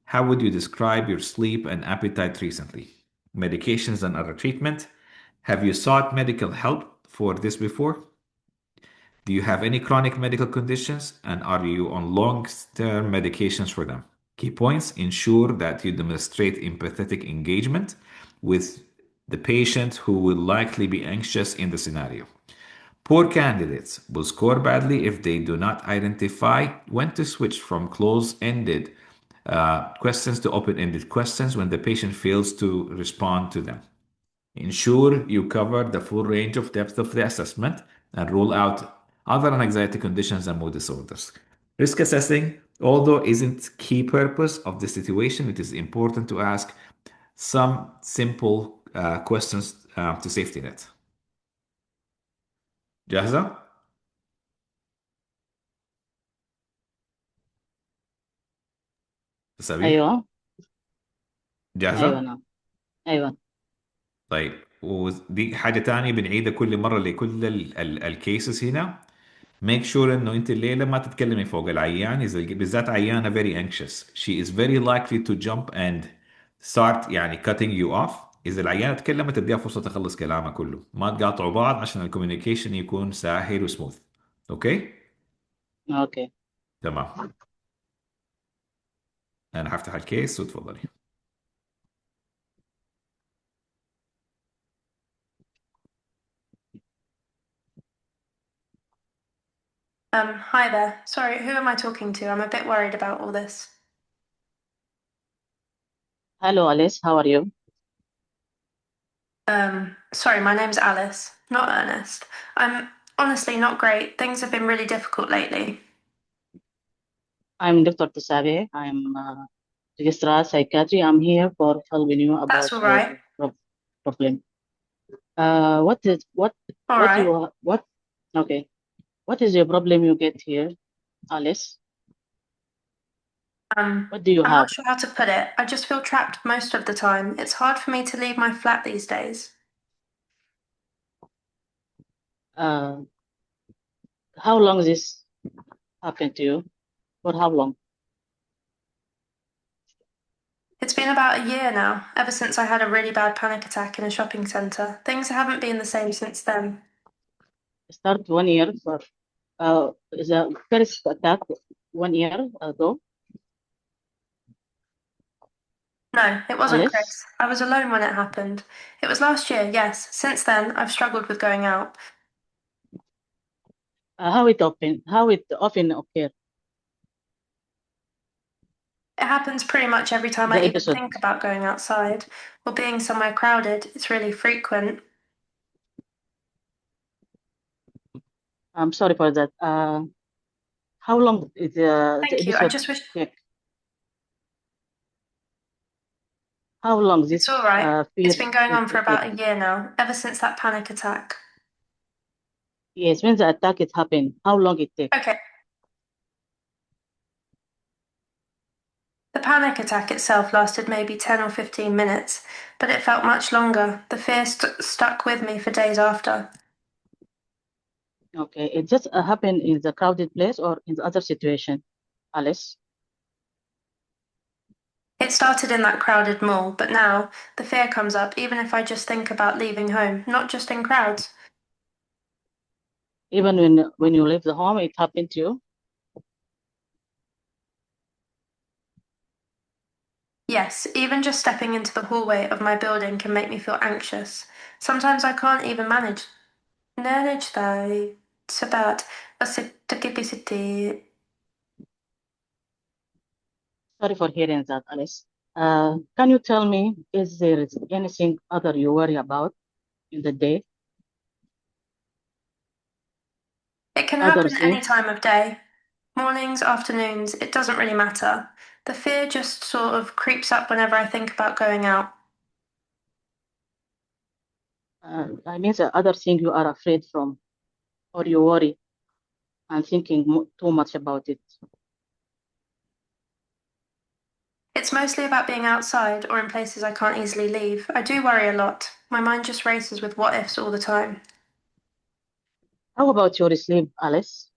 How would you describe your sleep and appetite recently? Medications and other treatment. Have you sought medical help for this before? Do you have any chronic medical conditions and are you on long-term medications for them? Key points: ensure that you demonstrate empathetic engagement with the patient who will likely be anxious in the scenario. Poor candidates will score badly if they do not identify when to switch from close-ended questions to open-ended questions when the patient fails to respond to them. Ensure you cover the full range of depth of the assessment and rule out other anxiety conditions and mood disorders. Risk assessing, although isn't key purpose of the situation, it is important to ask some simple questions to safety net. جاهزة؟ تسابيح؟ أيوة جاهزة؟ أيوة نعم أيوة طيب، ودي حاجة تانية بنعيدها كل مرة لكل الكيسز هنا. make sure انه انت الليلة ما تتكلمي فوق العيان، اذا بالذات عيانة very anxious. She is very likely to jump and start يعني cutting you off. اذا العيانة تكلمت تديها فرصة تخلص كلامها كله، ما تقاطعوا بعض عشان الكوميونيكيشن يكون سهل وسموث. اوكي؟ أوكي تمام. انا هفتح الكيس وتفضلي. Hi there. Sorry, who am I talking to? I'm a bit worried about all this. Hello Alice, how are you? Sorry, my name's Alice, not Ernest. I'm honestly not great. Things have been really difficult lately. I'm Dr. Tusabe. I'm registrar psychiatry. I'm here for helping you about That's all right. your problem. What is your problem you get here, Alice? What do you I'm have? not sure how to put it. I just feel trapped most of the time. It's hard for me to leave my flat these days. How long this happened to you? For how long? It's been about a year now, ever since I had a really bad panic attack in a shopping centre. Things haven't been the same since then. Start 1 year for the first attack 1 year ago. No, it wasn't Alice, Chris. I was alone when it happened. It was last year, yes. Since then, I've struggled with going out. how it often occur? It happens pretty much every time The I even episode. think about going outside or being somewhere crowded. It's really frequent. I'm sorry for that. How long is the Thank you. I episode just wish take? How long it's this all right. fear It's been going on for will take? about a year now, ever since that panic attack. Yes, when the attack it happened, how long it take? Okay. The panic attack itself lasted maybe 10 or 15 minutes, but it felt much longer. The fear stuck with me for days after. Okay, it just happened in the crowded place or in the other situation, Alice? It started in that crowded mall, but now the fear comes up even if I just think about leaving home, not just in crowds. Even when you leave the home, it happened to you? Yes, even just stepping into the hallway of my building can make me feel anxious. Sometimes I can't even manage. It's about a city. Sorry for hearing that, Alice. Can you tell me, is there anything other you worry about in the day? It can Other happen any things? time of day. Mornings, afternoons, it doesn't really matter. The fear just sort of creeps up whenever I think about going out. I mean, the other thing you are afraid from or you worry and thinking too much about it. It's mostly about being outside or in places I can't easily leave. I do worry a lot. My mind just races with what ifs all the time. How about your sleep, Alice?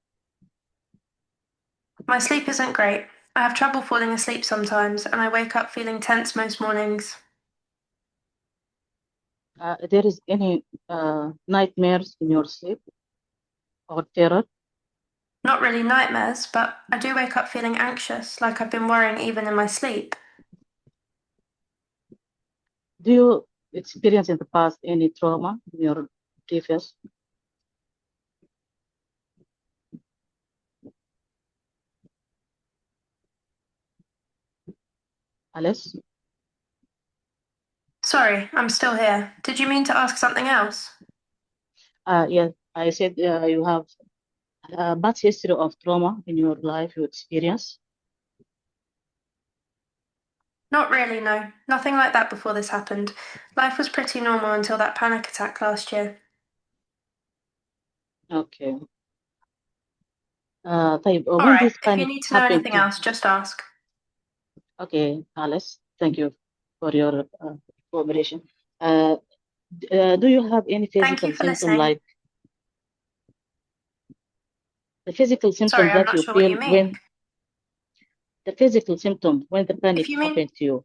My sleep isn't great. I have trouble falling asleep sometimes, and I wake up feeling tense most mornings. There is any nightmares in your sleep or terror? Not really nightmares, but I do wake up feeling anxious, like I've been worrying even in my sleep. Do you experience in the past any trauma in your previous? Alice? Sorry, I'm still here. Did you mean to ask something else? Yes, I said you have a bad history of trauma in your life you experience. Not really, no. Nothing like that before this happened. Life was pretty normal until that panic attack last year. Okay. All when right, this if you panic need to know happened anything to, else, just ask. okay, Alice, thank you for your cooperation. Do you have any Thank you physical for symptom listening. like the physical symptom Sorry, I'm that not you sure what feel you mean. when the physical symptom when the panic If you mean happened to you?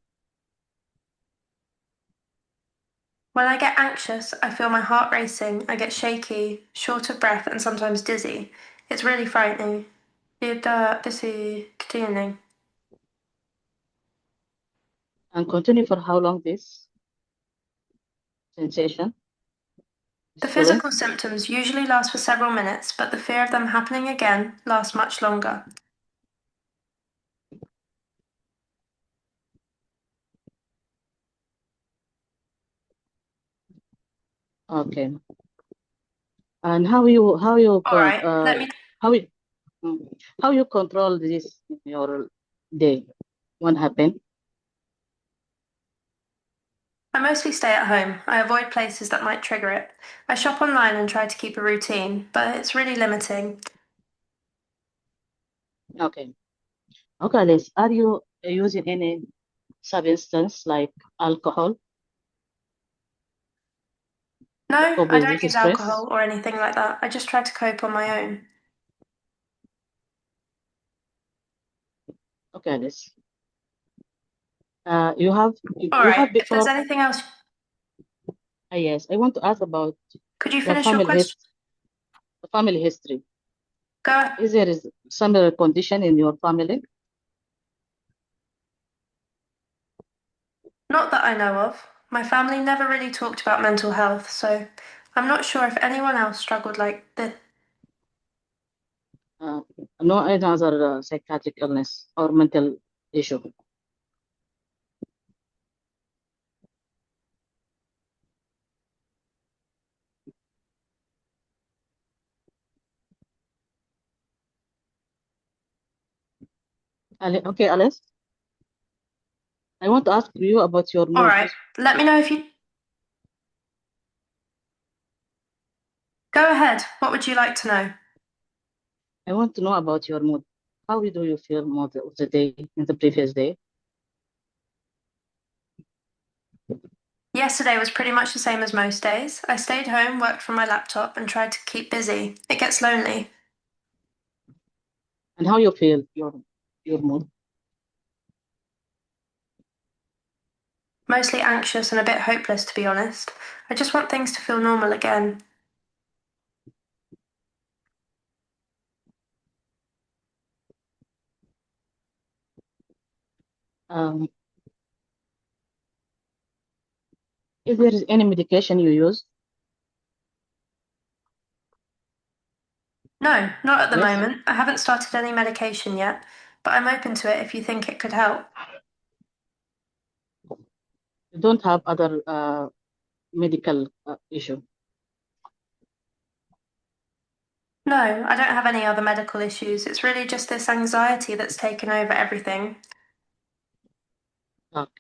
when I get anxious, I feel my heart racing, I get shaky, short of breath, and sometimes dizzy. It's really frightening. This is continuing. And continue for how long this sensation, The this feeling? physical symptoms usually last for several minutes, but the fear of them happening again lasts much longer. Okay. And how you All right, let me. how you how you control this in your day? What happened? I mostly stay at home. I avoid places that might trigger it. I shop online and try to keep a routine, but it's really limiting. Okay. Okay, Liz, are you using any substance like alcohol to No, cope I with don't this use stress? alcohol or anything like that. I just try to cope on my own. Okay, Alice. You have All you have right. If there's before. anything else, Yes, I want to ask about could you your finish your question? family history. Go. Is there some condition in your family? Not that I know of. My family never really talked about mental health, so I'm not sure if anyone else struggled like this. No any other psychiatric illness or mental issue? Okay, Alice. I want to ask you about your All mood. right. Let me know if you. Go ahead. What would you like to know? I want to know about your mood. How do you feel mood of the day in the previous day? Yesterday was pretty much the same as most days. I stayed home, worked from my laptop, and tried to keep busy. It gets lonely. And how you feel your mood? Mostly anxious and a bit hopeless, to be honest. I just want things to feel normal again. If there is any medication you use? No, not at the Yes. moment. I haven't started any medication yet, but I'm open to it if you think it could help. You don't have other medical issue? No, I don't have any other medical issues. It's really just this anxiety that's taken over everything. Okay.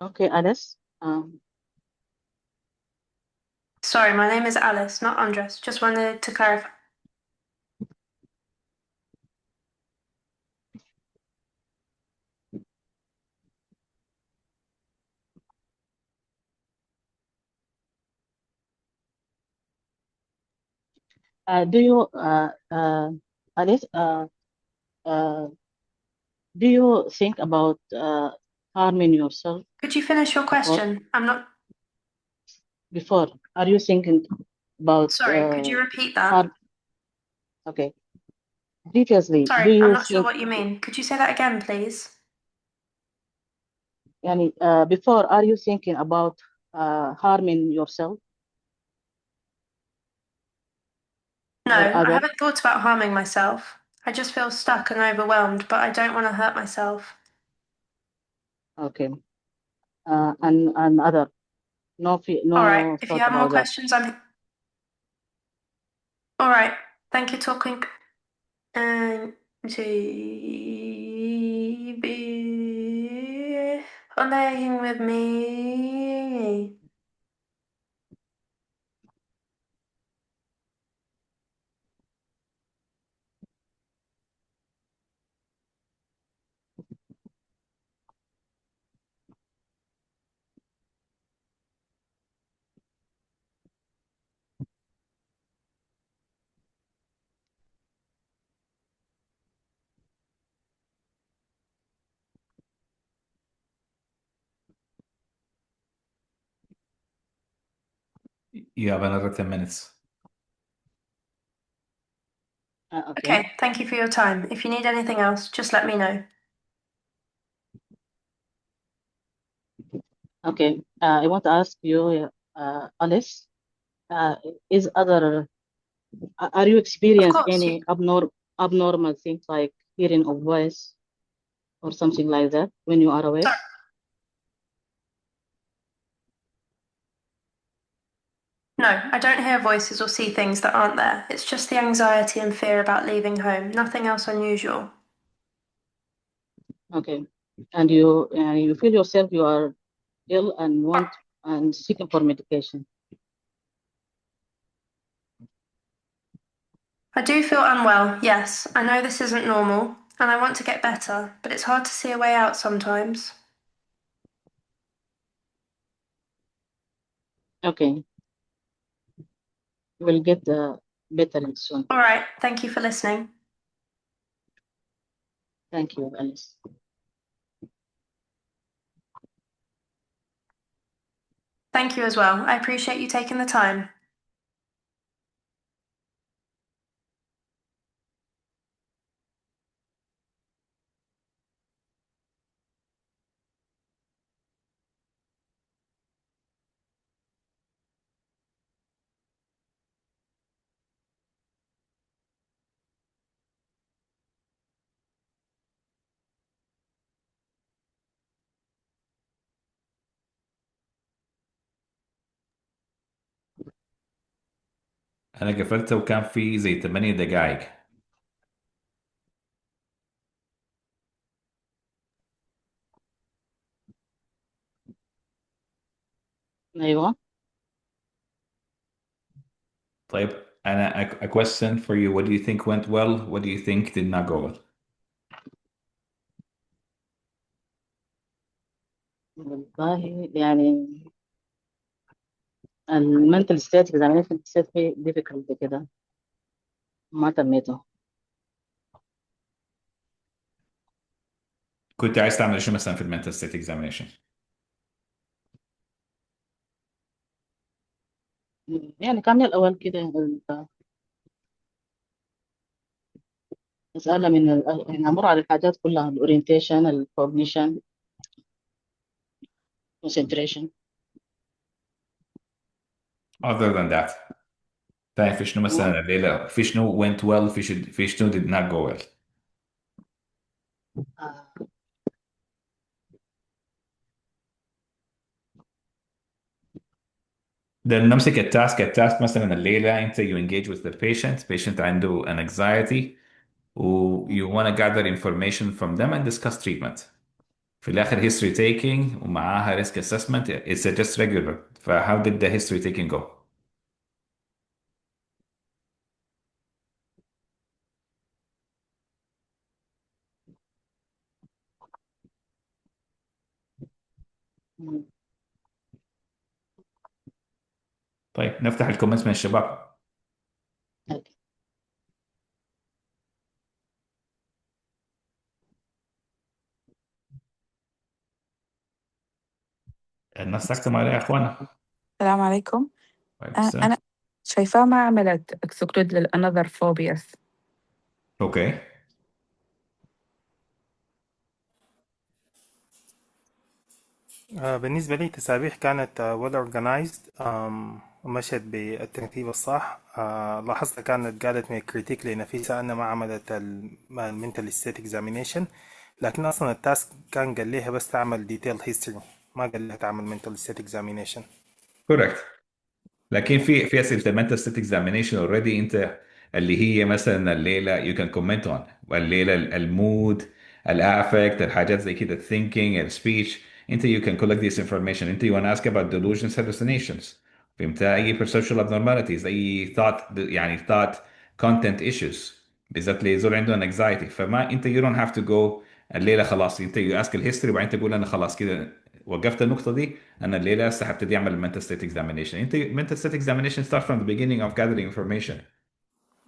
Okay, Alice. Sorry, my name is Alice, not Andres. Just wanted to clarify. Do you, Alice, do you think about harming yourself? Could you finish your question? I'm not. Before, are you thinking about? Sorry, could you repeat that? Okay. Previously, do Sorry, you I'm not sure think? what you mean. Could you say that again, please? Yani, before, are you thinking about harming yourself? No, Or I other? haven't thought about harming myself. I just feel stuck and overwhelmed, but I don't want to hurt myself. Okay. And other? No, no All right, if you thought have more about that. questions, I'm. All right, thank you talking. GB playing with me. You have another 10 minutes. Okay, thank you for your time. If you need anything else, just let me know. Okay. I want to ask you, Alice, is other are you Of experience course. any abnormal things like hearing of voice or something like that when you are awake? Sorry. No, I don't hear voices or see things that aren't there. It's just the anxiety and fear about leaving home, nothing else unusual. Okay. And you feel yourself you are ill and want and seeking for medication. I do feel unwell, yes. I know this isn't normal, and I want to get better, but it's hard to see a way out sometimes. Okay. We'll get better soon. All right, thank you for listening. Thank you, Alice. Thank you as well. I appreciate you taking the time. أنا قفلت وكان في زي 8 دقايق. أيوة. طيب أنا a question for you. What do you think went well? What do you think did not go well? والله يعني المنتل ستيت examination حسيت فيه difficult كده ما تميته. كنت عايز تعمل شو مثلا في المنتال ستيت اكزامينشن؟ يعني كان من الأول كده مسألة يعني أمر على الحاجات كلها الأورينتيشن الكوجنيشن concentration. Other than that طيب في شنو مثلا الليلة في شنو went well في شنو did not go well؟ ده نمسك التاسك مثلا الليلة انت you engage with the patient عنده an anxiety و you want to gather information from them and discuss treatment. في الآخر history taking ومعاها risk assessment it's just regular. ف how did the history taking go؟ طيب نفتح الكومنتس من الشباب. الناس تكتم عليها يا اخوانا. السلام عليكم. وعليكم السلام. أنا شايفاه ما عملت exclude للanother phobias. اوكي. بالنسبة لي تسابيح كانت well organized، ومشت بالترتيب الصح. لاحظت كانت قالت من الكريتيك لنفيسة أنها ما عملت المنتال ستيت examination، لكن أصلا التاسك كان قال لها بس تعمل detailed history، ما قال لها تعمل mental state examination. كوركت. لكن في اسئله المنتال ستيت اكزامينيشن اوريدي انت اللي هي مثلا الليله يو كان كومنت اون، والليله المود الافكت الحاجات زي كده الثينكينج السبيتش انت يو كان كولكت ذيس انفورميشن. انت يو وان اسك اباوت delusions hallucinations فهمتها، اي perceptual abnormalities اي thought يعني thought content issues بالذات اللي يزول عنده anxiety. فما انت you don't have to go الليله خلاص انت يو اسك الهيستوري وبعدين تقول انا خلاص كده وقفت النقطة دي أنا الليلة هسه هبتدي أعمل mental state examination. أنت mental state examination start from the beginning of gathering information.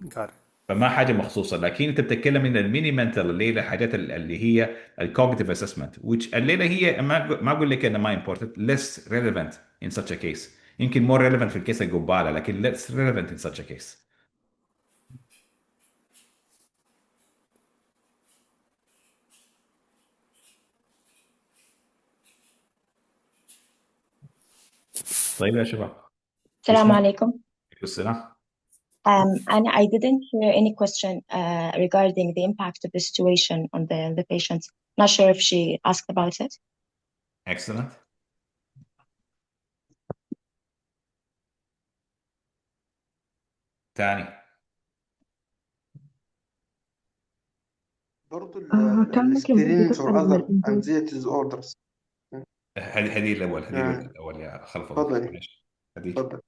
Got it. فما حاجة مخصوصة، لكن أنت بتتكلم إن الميني منتال الليلة حاجات اللي هي الكوجنيتيف assessment which الليلة هي ما أقول لك إنها ما important less relevant in such a case. يمكن more relevant في الكيس القبالة لكن less relevant in such a case. طيب يا شباب. السلام عليكم. السلام. And I didn't hear any question regarding the impact of the situation on the patient. Not sure if she asked about it. Excellent. تاني. برضو كان ممكن برضه السكرين تسأل for عن other الإمباكت. anxiety disorders. هذه الأول، يعني يا خلف الله، تفضلي معلش. هذيك تفضل.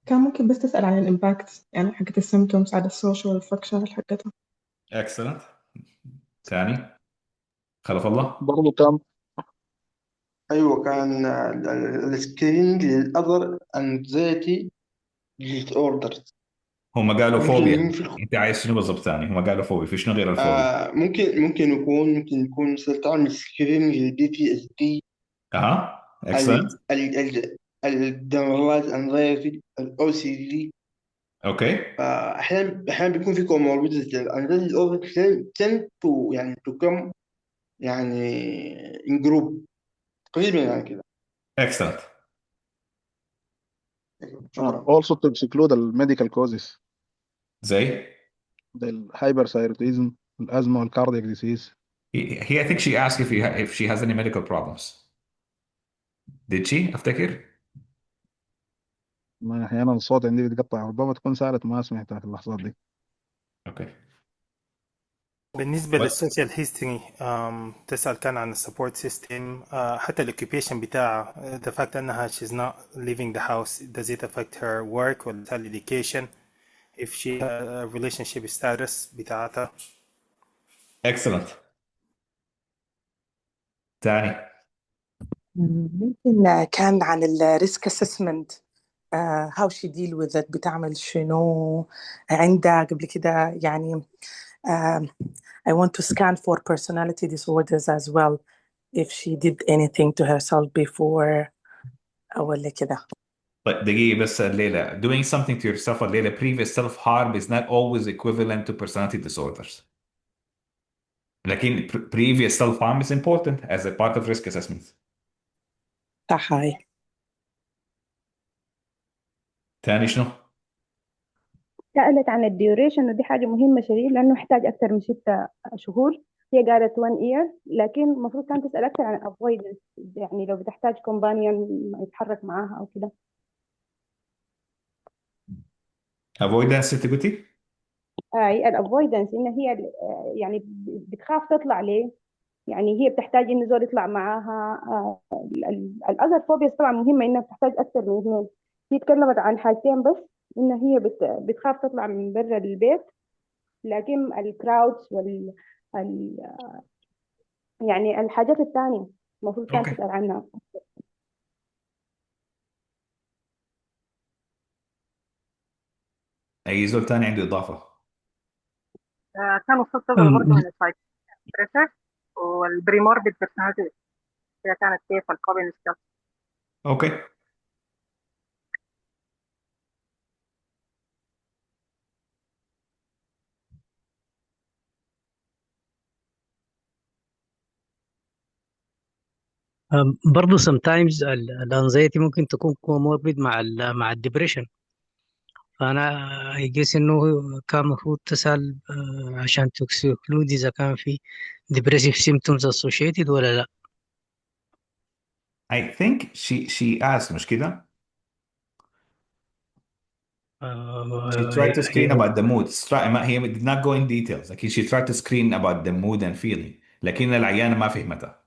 كان ممكن بس تسأل عن الإمباكت يعني حقت السيمتومز على السوشيال فانكشن حقتها. excellent. تاني خلف الله. برضه كان أيوة، كان السكرينج للأذر anxiety disorders. هم قالوا ممكن فوبيا، يكون في انت عايز شنو بالضبط ثاني؟ هم قالوا فوبيا، في شنو غير الفوبيا؟ ممكن يكون تعمل سكرينج للبي تي اس دي، اها excellent. الجنرالات انزايتي، الاو سي دي. اوكي احيانا بيكون في كوموربيديتي الانزايتي tend to يعني to come يعني in group تقريبا يعني كده. excellent. شكرا. also to exclude الميديكال causes زي زي الهايبرثايرويدزم، الازمه والكاردياك ديسيز. I think she asked if she has any medical problems. Did she افتكر؟ ما احيانا الصوت عندي بيتقطع، ربما تكون سالت ما سمعتها في اللحظات دي. اوكي. بالنسبة للسوشيال هيستوري تسأل كان عن السبورت سيستم، حتى الاوكيبيشن بتاعها، the fact انها she's not leaving the house, does it affect her work or her education, if she relationship status بتاعتها. excellent. تاني ممكن كان عن الريسك اسسمنت، how she deal with it، بتعمل شنو عندها قبل كده يعني. um, I want to scan for personality disorders as well if she did anything to herself before أو اللي كده. طيب دقيقة بس الليلة. Doing something to yourself الليلة previous self harm is not always equivalent to personality disorders. لكن previous self harm is important as a part of risk assessment. صح. هاي تاني شنو؟ سألت عن الديوريشن ودي حاجة مهمة شديد لأنه يحتاج أكثر من 6 شهور. هي قالت 1 year، لكن المفروض كانت تسأل أكثر عن avoidance، يعني لو بتحتاج companion يتحرك معاها أو كده. avoidance انت قلتي؟ هاي الافويدنس إن هي يعني بتخاف تطلع ليه، يعني هي بتحتاج إن زول يطلع معاها. الأذر فوبياز طبعا مهمة إنها بتحتاج أكثر من 2. هي تكلمت عن حاجتين بس، إن هي بتخاف تطلع من برا البيت، لكن الكراودز ال... يعني الحاجات الثانية المفروض كانت اوكي. تسأل عنها. اي زول تاني عنده اضافة؟ كان المفروض تسأل برضه عن السايكوبريسر والبريموربيد بيرسوناليتي، هي كانت كيف الكوبين سكيلز. اوكي. برضه sometimes الانزيتي ممكن تكون comorbid مع الدبريشن، فأنا I guess إنه كان المفروض تسأل عشان تكسكلود إذا كان في depressive symptoms associated ولا لا. I think she asked مش كده؟ She tried to screen هي about the mood. هي did not go in details. لكن she tried to screen about the mood and feeling. لكن العيانة ما فهمتها.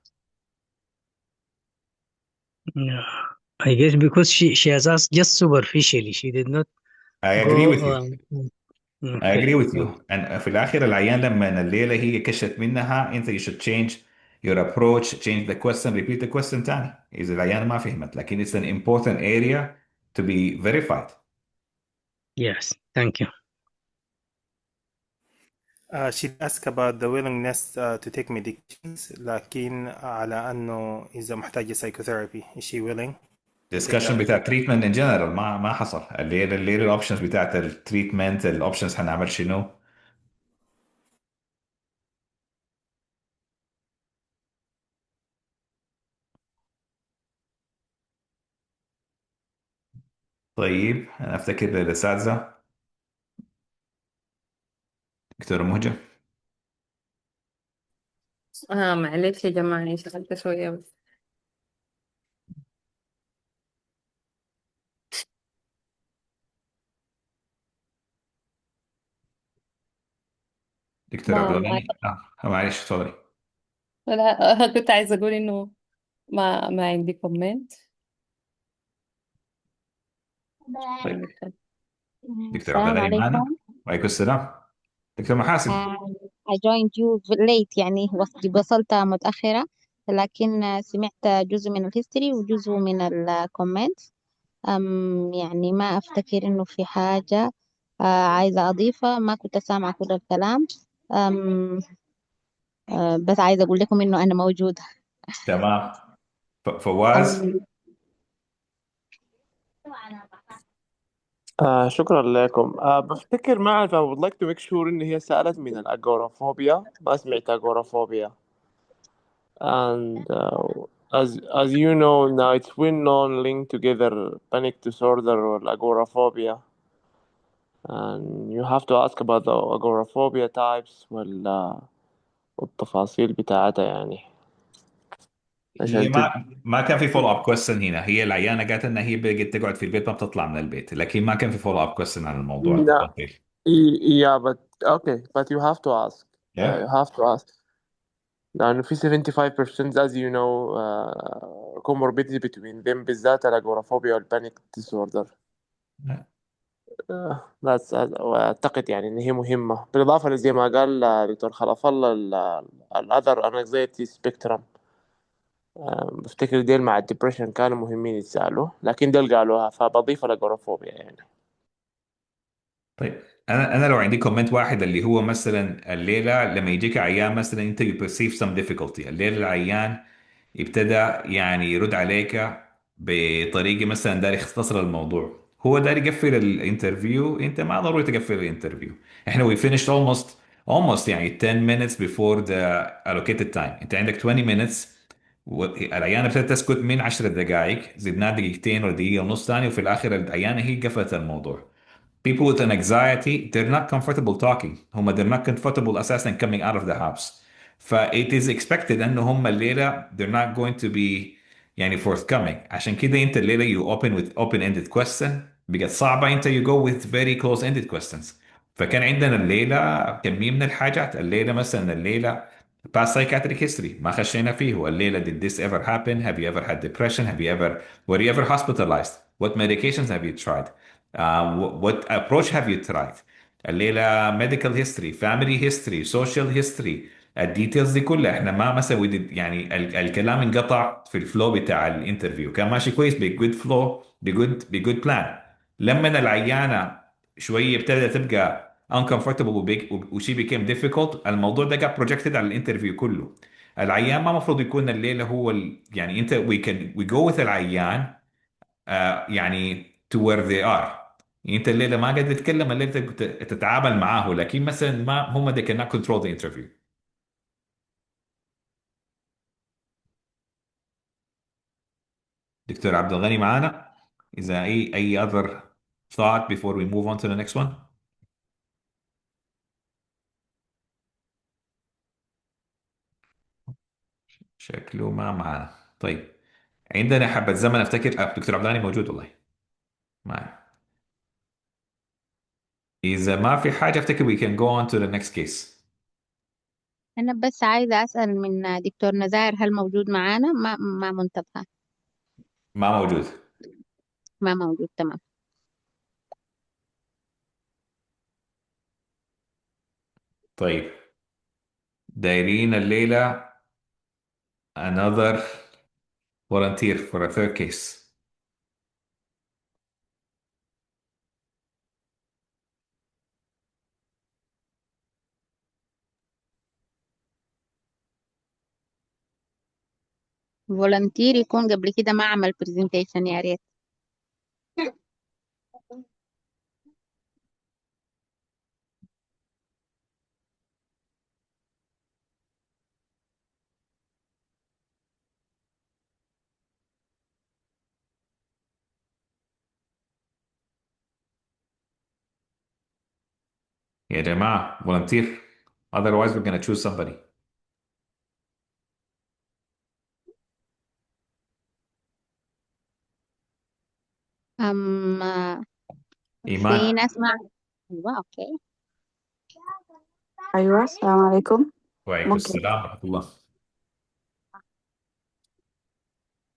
I guess because she has asked just superficially, she did not I go. agree with you. I Okay. agree with you. And في الآخر العيان لما الليلة هي كشت منها أنت you should change your approach, change the question, repeat the question تاني إذا العيان ما فهمت. لكن it's an important area to be verified. Yes, thank you. She asked about the willingness to take medications، لكن على أنه إذا محتاجة psychotherapy is she willing to take discussion that. بتاع treatment in general ما حصل. الليلة الاوبشنز بتاعت التريتمنت، الاوبشنز هنعمل شنو. طيب أنا أفتكر الأساتذة دكتورة مهجة. معلش يا جماعة انشغلت شوية بس. دكتور عبد ما الغني معلش اتفضلي. لا كنت عايزة أقول إنه ما عندي كومنت. طيب دكتور عبد السلام الغني معانا؟ عليكم. وعليكم السلام. دكتور محاسن. I joined you late يعني وصلت متأخرة، لكن سمعت جزء من الهيستوري وجزء من الكومنت. يعني ما أفتكر إنه في حاجة عايزة أضيفها، ما كنت سامعة كل الكلام. أم بس عايزة أقول لكم إنه أنا موجودة. تمام. فواز. شكرا لكم. بفتكر ما أعرف. I would like to make sure إن هي سألت من الأجورافوبيا. ما سمعت أجورافوبيا. And as you know now, it's well known linked together panic disorder or agoraphobia. And you have to ask about the agoraphobia types والتفاصيل بتاعتها يعني هي عشان ما كان في فولو اب كويستشن هنا. هي العيانه قالت انها هي بقت تقعد في البيت، ما بتطلع من البيت، لكن ما كان في فولو اب كويستشن عن الموضوع No. التفاصيل. Yeah, but okay, but you have to ask. Yeah. You have to ask. لأنه في 75% as you know comorbidity between them بالذات الأجورافوبيا والبانيك disorder. بس أعتقد يعني إن هي مهمة، بالإضافة لزي ما قال دكتور خلف الله الأذر anxiety spectrum. بفتكر ديل مع الدبريشن كانوا مهمين يتسألوا، لكن ديل قالوها فبضيف الأجورافوبيا يعني. طيب انا لو عندي كومنت واحد اللي هو مثلا الليله لما يجيك عيان مثلا انت you perceive some difficulty، الليله العيان ابتدى يعني يرد عليك بطريقه مثلا داري يختصر الموضوع، هو داري يقفل الانترفيو، انت ما ضروري تقفل الانترفيو. احنا we finished almost يعني 10 minutes before the allocated time. انت عندك 20 minutes العيانه ابتدت تسكت من 10 دقائق، زدناها دقيقتين ولا دقيقه ونص ثانيه، وفي الاخر العيانه هي قفلت الموضوع. People with an anxiety, they're not comfortable talking. they're not comfortable اساسا coming out of the house. it is expected انه هم الليله they're not going to be يعني forthcoming. عشان كده انت الليله you open with open-ended question، بقت صعبه انت you go with very close-ended questions. فكان عندنا الليله كمية من الحاجات. الليله مثلا الليله past psychiatric history ما خشينا فيه. الليله did this ever happen? Have you ever had depression? Were you ever hospitalized? What medications have you tried? What approach have you tried? الليلة medical history, family history, social history. الديتيلز دي كلها احنا ما مثلا يعني الكلام انقطع في الفلو بتاع الانترفيو، كان ماشي كويس بجود فلو بجود بلان. لما العيانة شوية ابتدت تبقى uncomfortable وشي became difficult، الموضوع ده جاب projected على الانترفيو كله. العيان ما المفروض يكون الليلة هو يعني انت we go with العيان يعني to where they are. يعني انت الليله ما قاعد تتكلم، الليله تتعامل معاه، لكن مثلا ما هم they cannot control the interview. دكتور عبد الغني معانا؟ إذا أي other thought before we move on to the next one. شكله ما معانا. طيب عندنا حبة زمن أفتكر دكتور عبد الغني موجود والله معي. إذا ما في حاجة أفتكر we can go on to the next case. أنا بس عايزة أسأل من دكتور نزار، هل موجود معانا؟ ما منتبهة. ما موجود. ما موجود، تمام. طيب دايرين الليلة another volunteer for a third case. فولنتير يكون قبل كده ما عمل برزنتيشن، يا ريت. يا جماعة volunteer, otherwise we're gonna choose somebody. أم في إيمان. ناس ما. أيوة، أوكي. أيوة، السلام عليكم. وعليكم ممكن السلام ورحمة الله.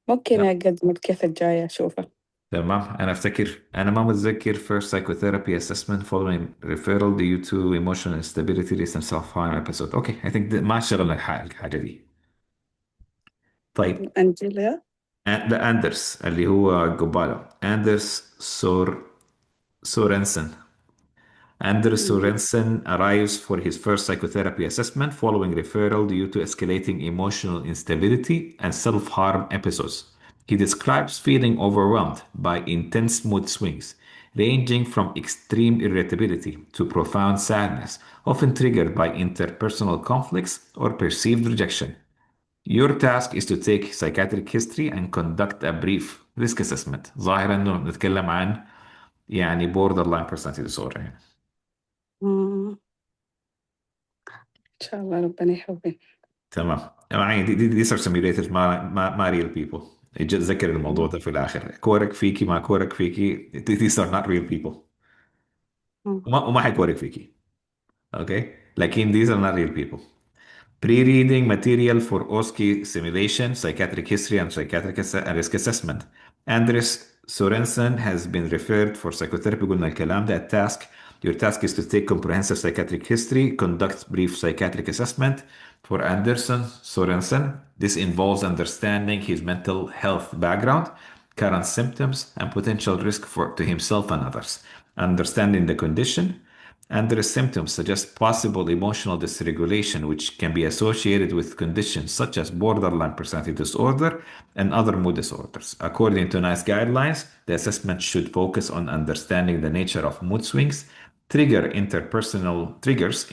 ممكن أقدمك كيف الجاية أشوفه. تمام. أنا ما متذكر first psychotherapy assessment following referral due to emotional instability recent self-harm episode. Okay, I think ما شغلنا الحاجة دي. طيب. أنجيليا. ده أندرس اللي هو جوبالا أندرس سورنسن. Anders Sorensen arrives for his first psychotherapy assessment following referral due to escalating emotional instability and self-harm episodes. He describes feeling overwhelmed by intense mood swings, ranging from extreme irritability to profound sadness, often triggered by interpersonal conflicts or perceived rejection. Your task is to take psychiatric history and conduct a brief risk assessment. ظاهر انه نتكلم عن يعني borderline personality disorder يعني. إن شاء الله ربنا يحبني. تمام. يعني these are simulators ما real people. اتذكر الموضوع ده في الآخر. كورك فيكي ما كورك فيكي these are not real people. وما حيكورك فيكي. Okay. لكن these are not real people. Pre-reading material for OSCE simulation, psychiatric history, and psychiatric and risk assessment. Anders Sorensen has been referred for psychotherapy. قلنا الكلام ده. Task. Your task is to take comprehensive psychiatric history, conduct brief psychiatric assessment. For Anderson Sorensen, this involves understanding his mental health background, current symptoms, and potential risk to himself and others. Understanding the condition. Under symptoms suggest possible emotional dysregulation, which can be associated with conditions such as borderline personality disorder and other mood disorders. According to NICE guidelines, the assessment should focus on understanding the nature of mood swings,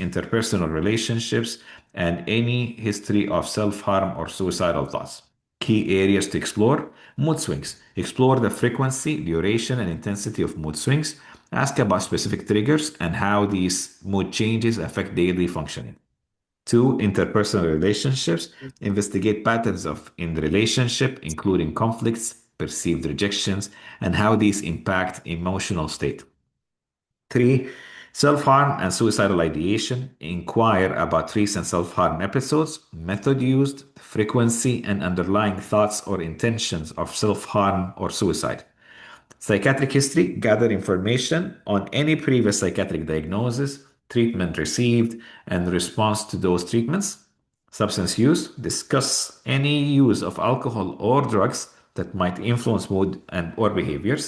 interpersonal relationships, and any history of self-harm or suicidal thoughts. Key areas to explore: mood swings. Explore the frequency, duration, and intensity of mood swings. Ask about specific triggers and how these mood changes affect daily functioning. 2. Interpersonal relationships. Investigate patterns in relationship, including conflicts, perceived rejections, and how these impact emotional state. 3. Self-harm and suicidal ideation. Inquire about recent self-harm episodes, method used, frequency, and underlying thoughts or intentions of self-harm or suicide. Psychiatric history. Gather information on any previous psychiatric diagnosis, treatment received, and response to those treatments. Substance use. Discuss any use of alcohol or drugs that might influence mood or behaviors.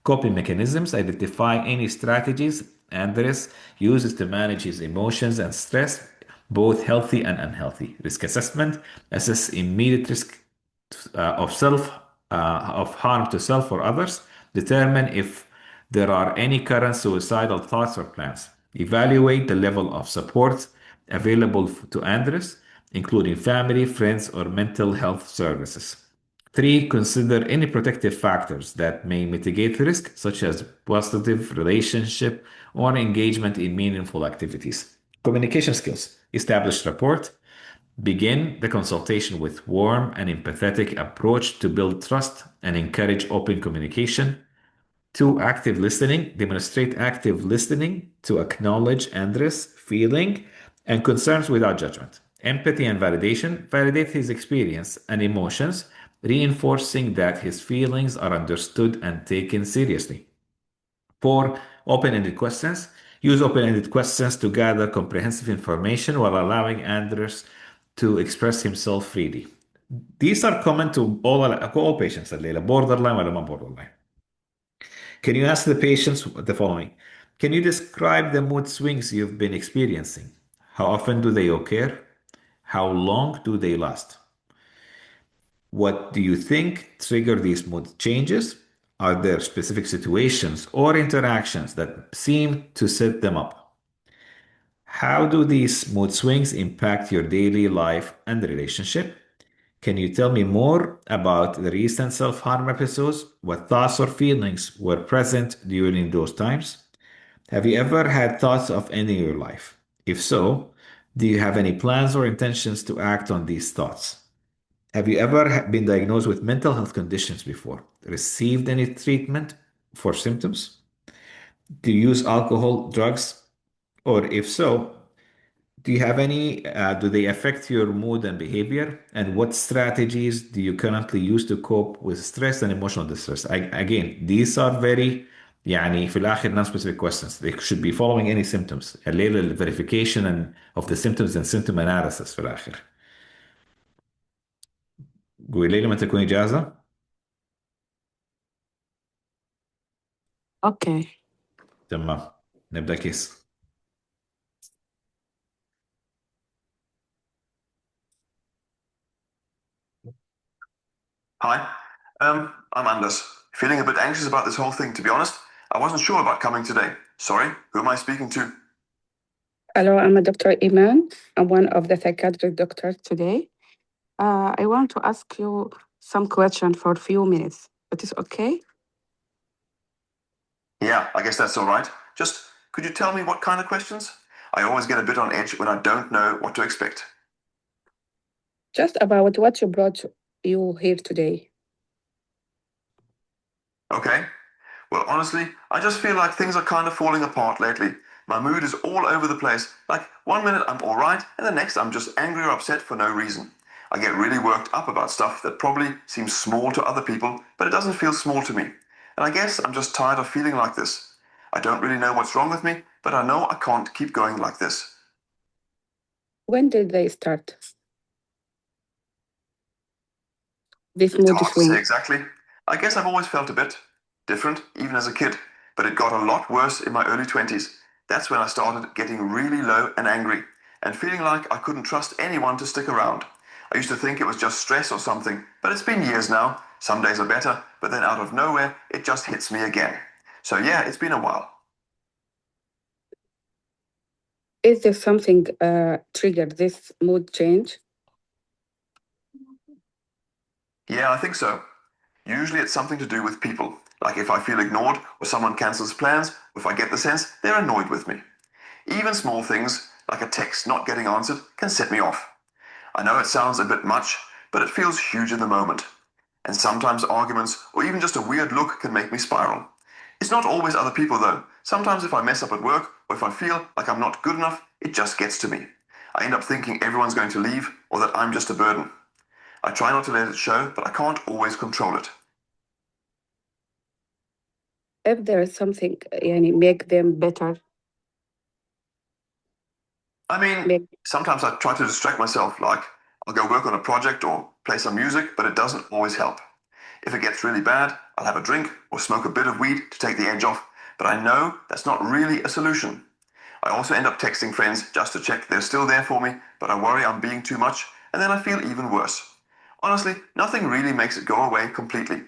Coping mechanisms. Identify any strategies Andres uses to manage his emotions and stress, both healthy and unhealthy. Risk assessment. Assess immediate risk of harm to self or others. Determine if there are any current suicidal thoughts or plans. Evaluate the level of support available to Andres, including family, friends, or mental health services. 3. Consider any protective factors that may mitigate risk, such as positive relationship or engagement in meaningful activities. Communication skills. Establish rapport. Begin the consultation with warm and empathetic approach to build trust and encourage open communication. 2. Active listening. Demonstrate active listening to acknowledge Andres' feeling and concerns without judgment. Empathy and validation. Validate his experience and emotions, reinforcing that his feelings are understood and taken seriously. 4. Open-ended questions. Use open-ended questions to gather comprehensive information while allowing Andres to express himself freely. These are common to all patients الليلة borderline ولا ما borderline. Can you ask the patients the following? Can you describe the mood swings you've been experiencing? How often do they occur? How long do they last? What do you think trigger these mood changes? Are there specific situations or interactions that seem to set them up? How do these mood swings impact your daily life and relationship? Can you tell me more about the recent self-harm episodes? What thoughts or feelings were present during those times? Have you ever had thoughts of ending your life? If so, do you have any plans or intentions to act on these thoughts? Have you ever been diagnosed with mental health conditions before? Received any treatment for symptoms? Do you use alcohol, drugs? Or if so, Do you have any, do they affect your mood and behavior? And what strategies do you currently use to cope with stress and emotional distress? Again, these are very, يعني في الآخر non-specific questions. They should be following any symptoms. الليلة verification and of the symptoms and symptom analysis في الآخر. قولي لي لما تكوني جاهزة. اوكي. تمام. نبدأ كيس. Hi, I'm Anders. Feeling a bit anxious about this whole thing, to be honest. I wasn't sure about coming today. Sorry, who am I speaking to? Hello, I'm a Dr. Iman. I'm one of the psychiatric doctors today. I want to ask you some questions for a few minutes. It is okay? Yeah, I guess that's all right. Just, could you tell me what kind of questions? I always get a bit on edge when I don't know what to expect. Just about what you brought you here today. Okay. Well, honestly, I just feel like things are kind of falling apart lately. My mood is all over the place. Like, one minute I'm all right, and the next I'm just angry or upset for no reason. I get really worked up about stuff that probably seems small to other people, but it doesn't feel small to me. And I guess I'm just tired of feeling like this. I don't really know what's wrong with me, but I know I can't keep going like this. When did they start? This It's mood hard to swing. say exactly. I guess I've always felt a bit different, even as a kid, but it got a lot worse in my early 20s. That's when I started getting really low and angry, and feeling like I couldn't trust anyone to stick around. I used to think it was just stress or something, but it's been years now. Some days are better, but then out of nowhere, it just hits me again. So yeah, it's been a while. Is there something triggered this mood change? Yeah, I think so. Usually it's something to do with people, like if I feel ignored or someone cancels plans, or if I get the sense they're annoyed with me. Even small things, like a text not getting answered, can set me off. I know it sounds a bit much, but it feels huge in the moment. And sometimes arguments or even just a weird look can make me spiral. It's not always other people though. Sometimes if I mess up at work or if I feel like I'm not good enough, it just gets to me. I end up thinking everyone's going to leave or that I'm just a burden. I try not to let it show, but I can't always control it. If there is something make them better. I mean, sometimes I try to distract myself, like I'll go work on a project or play some music, but it doesn't always help. If it gets really bad, I'll have a drink or smoke a bit of weed to take the edge off, but I know that's not really a solution. I also end up texting friends just to check they're still there for me, but I worry I'm being too much, and then I feel even worse. Honestly, nothing really makes it go away completely.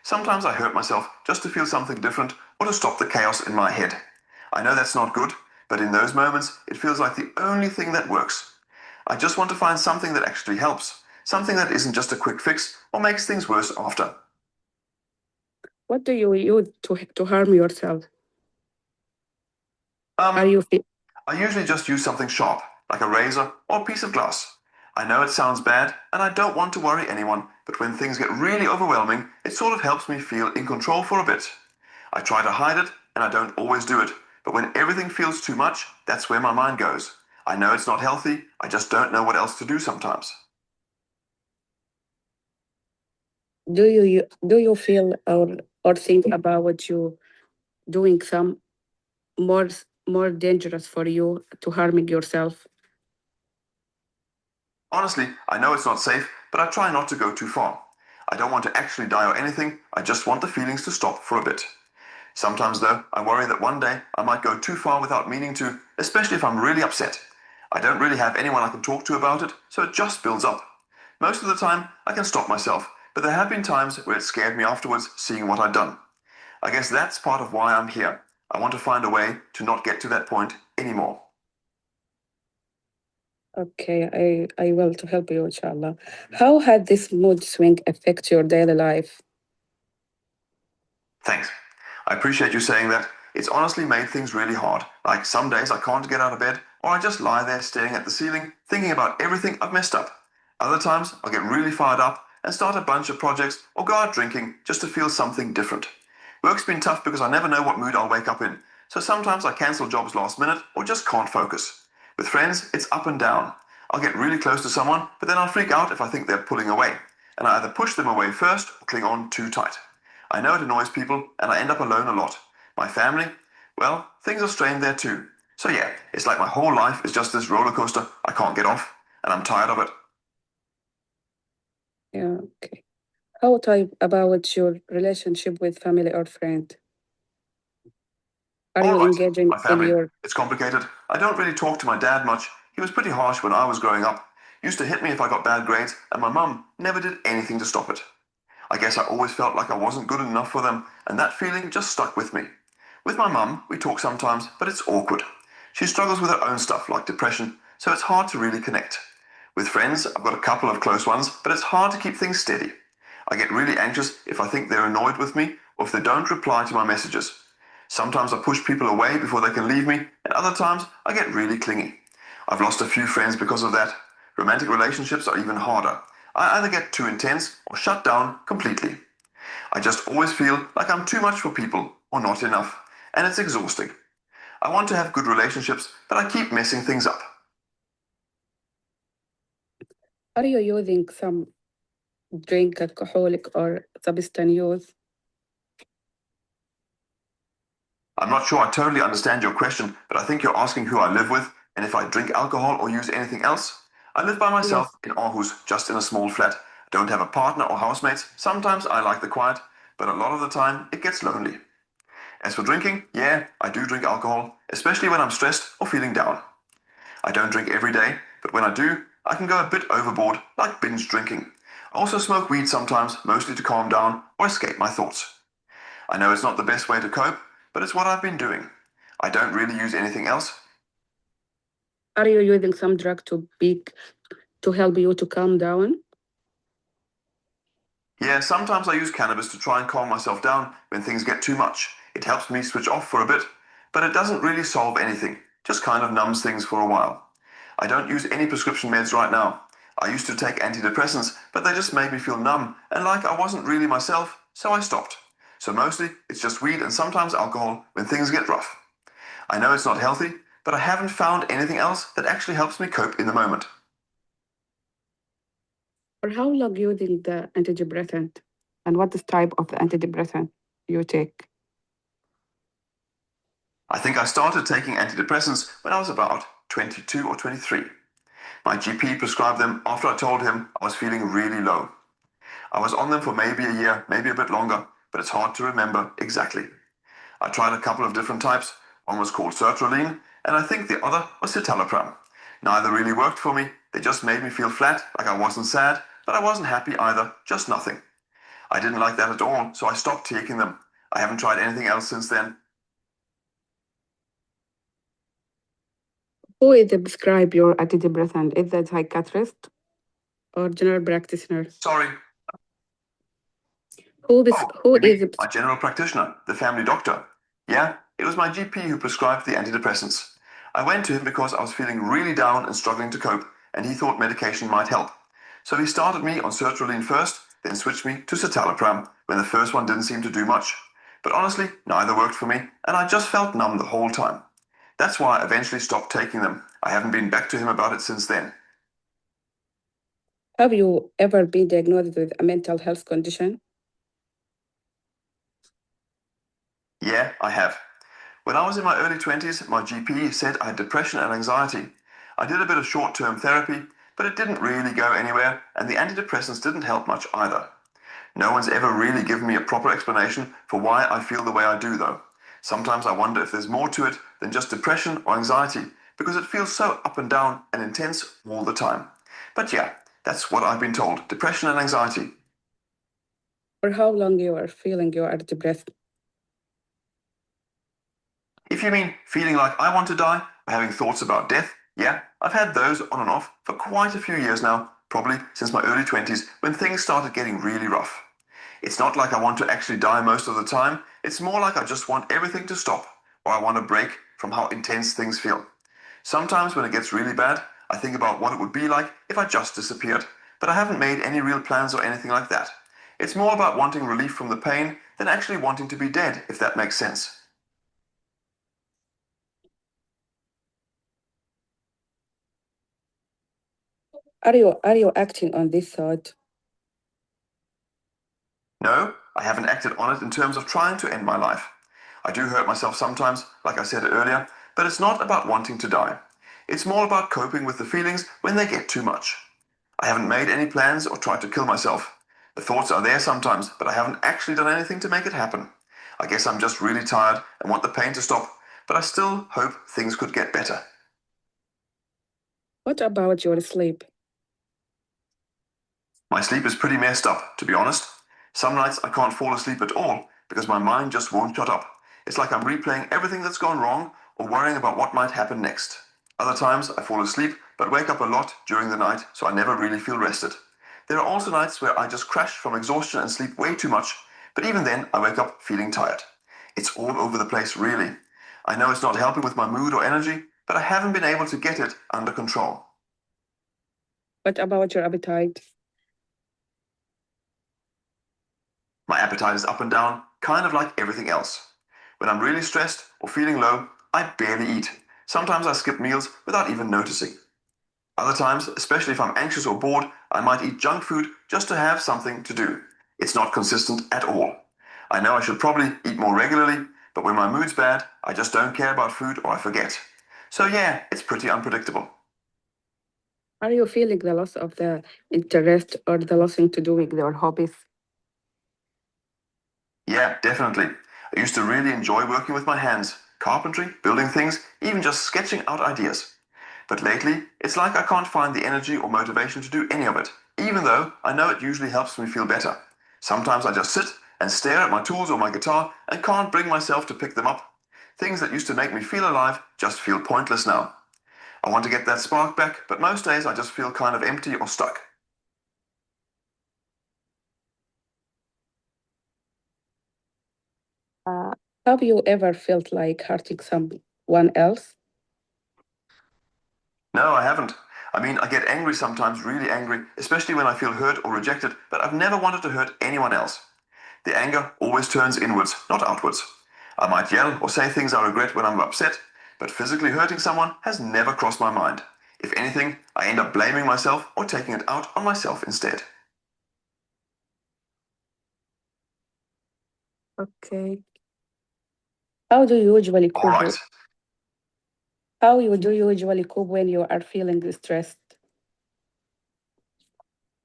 Sometimes I hurt myself just to feel something different or to stop the chaos in my head. I know that's not good, but in those moments, it feels like the only thing that works. I just want to find something that actually helps, something that isn't just a quick fix or makes things worse after. What do you use to harm yourself? I usually just use something sharp, like a razor or a piece of glass. I know it sounds bad, and I don't want to worry anyone, but when things get really overwhelming, it sort of helps me feel in control for a bit. I try to hide it, and I don't always do it, but when everything feels too much, that's where my mind goes. I know it's not healthy, I just don't know what else to do sometimes. Do you feel or think about what you doing some more dangerous for you to harming yourself? Honestly, I know it's not safe, but I try not to go too far. I don't want to actually die or anything, I just want the feelings to stop for a bit. Sometimes, though, I worry that one day I might go too far without meaning to, especially if I'm really upset. I don't really have anyone I can talk to about it, so it just builds up. Most of the time, I can stop myself, but there have been times where it scared me afterwards seeing what I'd done. I guess that's part of why I'm here. I want to find a way to not get to that point anymore. Okay, I will to help you, inshallah. How had this mood swing affect your daily life? Thanks. I appreciate you saying that. It's honestly made things really hard. Like some days I can't get out of bed, or I just lie there staring at the ceiling, thinking about everything I've messed up. Other times I'll get really fired up and start a bunch of projects or go out drinking just to feel something different. Work's been tough because I never know what mood I'll wake up in, so sometimes I cancel jobs last minute or just can't focus. With friends, it's up and down. I'll get really close to someone, but then I'll freak out if I think they're pulling away, and I either push them away first or cling on too tight. I know it annoys people, and I end up alone a lot. My family, well, things are strained there too. So yeah, it's like my whole life is just this roller coaster I can't get off, and I'm tired of it. Yeah, okay. How about your relationship with family or friend? Are you All right, engaging my in family. your... It's complicated. I don't really talk to my dad much. He was pretty harsh when I was growing up. Used to hit me if I got bad grades, and my mum never did anything to stop it. I guess I always felt like I wasn't good enough for them, and that feeling just stuck with me. With my mum, we talk sometimes, but it's awkward. She struggles with her own stuff like depression, so it's hard to really connect. With friends, I've got a couple of close ones, but it's hard to keep things steady. I get really anxious if I think they're annoyed with me or if they don't reply to my messages. Sometimes I push people away before they can leave me, and other times I get really clingy. I've lost a few friends because of that. Romantic relationships are even harder. I either get too intense or shut down completely. I just always feel like I'm too much for people or not enough, and it's exhausting. I want to have good relationships, but I keep messing things up. Are you using some drink, alcoholic or substance use? I'm not sure I totally understand your question, but I think you're asking who I live with and if I drink alcohol or use anything else. I live by myself in Aarhus, just in a small flat. I don't have a partner or housemates. Sometimes I like the quiet, but a lot of the time it gets lonely. As for drinking, yeah, I do drink alcohol, especially when I'm stressed or feeling down. I don't drink every day, but when I do, I can go a bit overboard, like binge drinking. I also smoke weed sometimes, mostly to calm down or escape my thoughts. I know it's not the best way to cope, but it's what I've been doing. I don't really use anything else. Are you using some drug to help you to calm down? Yeah, sometimes I use cannabis to try and calm myself down when things get too much. It helps me switch off for a bit, but it doesn't really solve anything, just kind of numbs things for a while. I don't use any prescription meds right now. I used to take antidepressants, but they just made me feel numb and like I wasn't really myself, so I stopped. So mostly it's just weed and sometimes alcohol when things get rough. I know it's not healthy, but I haven't found anything else that actually helps me cope in the moment. For how long using the antidepressant? And what is type of the antidepressant you take? I think I started taking antidepressants when I was about 22 or 23. My GP prescribed them after I told him I was feeling really low. I was on them for maybe a year, maybe a bit longer, but it's hard to remember exactly. I tried a couple of different types. One was called sertraline, and I think the other was citalopram. Neither really worked for me. They just made me feel flat, like I wasn't sad, but I wasn't happy either, just nothing. I didn't like that at all, so I stopped taking them. I haven't tried anything else since then. Who is the prescribe your antidepressant? Is that psychiatrist or general practitioner? Sorry. Who Maybe is my general practitioner, the family doctor. Yeah, it was my GP who prescribed the antidepressants. I went to him because I was feeling really down and struggling to cope, and he thought medication might help. So he started me on sertraline first, then switched me to citalopram when the first one didn't seem to do much. But honestly, neither worked for me, and I just felt numb the whole time. That's why I eventually stopped taking them. I haven't been back to him about it since then. Have you ever been diagnosed with a mental health condition? Yeah, I have. When I was in my early 20s, my GP said I had depression and anxiety. I did a bit of short-term therapy, but it didn't really go anywhere, and the antidepressants didn't help much either. No one's ever really given me a proper explanation for why I feel the way I do, though. Sometimes I wonder if there's more to it than just depression or anxiety, because it feels so up and down and intense all the time. But yeah, that's what I've been told, depression and anxiety. For how long you are feeling you are depressed? If you mean feeling like I want to die or having thoughts about death, yeah, I've had those on and off for quite a few years now, probably since my early 20s when things started getting really rough. It's not like I want to actually die most of the time, it's more like I just want everything to stop, or I want a break from how intense things feel. Sometimes when it gets really bad, I think about what it would be like if I just disappeared, but I haven't made any real plans or anything like that. It's more about wanting relief from the pain than actually wanting to be dead, if that makes sense. Are you acting on this thought? No, I haven't acted on it in terms of trying to end my life. I do hurt myself sometimes, like I said earlier, but it's not about wanting to die. It's more about coping with the feelings when they get too much. I haven't made any plans or tried to kill myself. The thoughts are there sometimes, but I haven't actually done anything to make it happen. I guess I'm just really tired and want the pain to stop, but I still hope things could get better. What about your sleep? My sleep is pretty messed up, to be honest. Some nights I can't fall asleep at all because my mind just won't shut up. It's like I'm replaying everything that's gone wrong or worrying about what might happen next. Other times I fall asleep but wake up a lot during the night, so I never really feel rested. There are also nights where I just crash from exhaustion and sleep way too much, but even then I wake up feeling tired. It's all over the place, really. I know it's not helping with my mood or energy, but I haven't been able to get it under control. What about your appetite? My appetite is up and down, kind of like everything else. When I'm really stressed or feeling low, I barely eat. Sometimes I skip meals without even noticing. Other times, especially if I'm anxious or bored, I might eat junk food just to have something to do. It's not consistent at all. I know I should probably eat more regularly, but when my mood's bad, I just don't care about food or I forget. So yeah, it's pretty unpredictable. Are you feeling the loss of the interest or the losing to doing your hobbies? Yeah, definitely. I used to really enjoy working with my hands, carpentry, building things, even just sketching out ideas. But lately, it's like I can't find the energy or motivation to do any of it, even though I know it usually helps me feel better. Sometimes I just sit and stare at my tools or my guitar and can't bring myself to pick them up. Things that used to make me feel alive just feel pointless now. I want to get that spark back, but most days I just feel kind of empty or stuck. Have you ever felt like hurting someone else? No, I haven't. I mean, I get angry sometimes, really angry, especially when I feel hurt or rejected, but I've never wanted to hurt anyone else. The anger always turns inwards, not outwards. I might yell or say things I regret when I'm upset, but physically hurting someone has never crossed my mind. If anything, I end up blaming myself or taking it out on myself instead. Okay. How do you usually All cope? right. Do you usually cope when you are feeling stressed?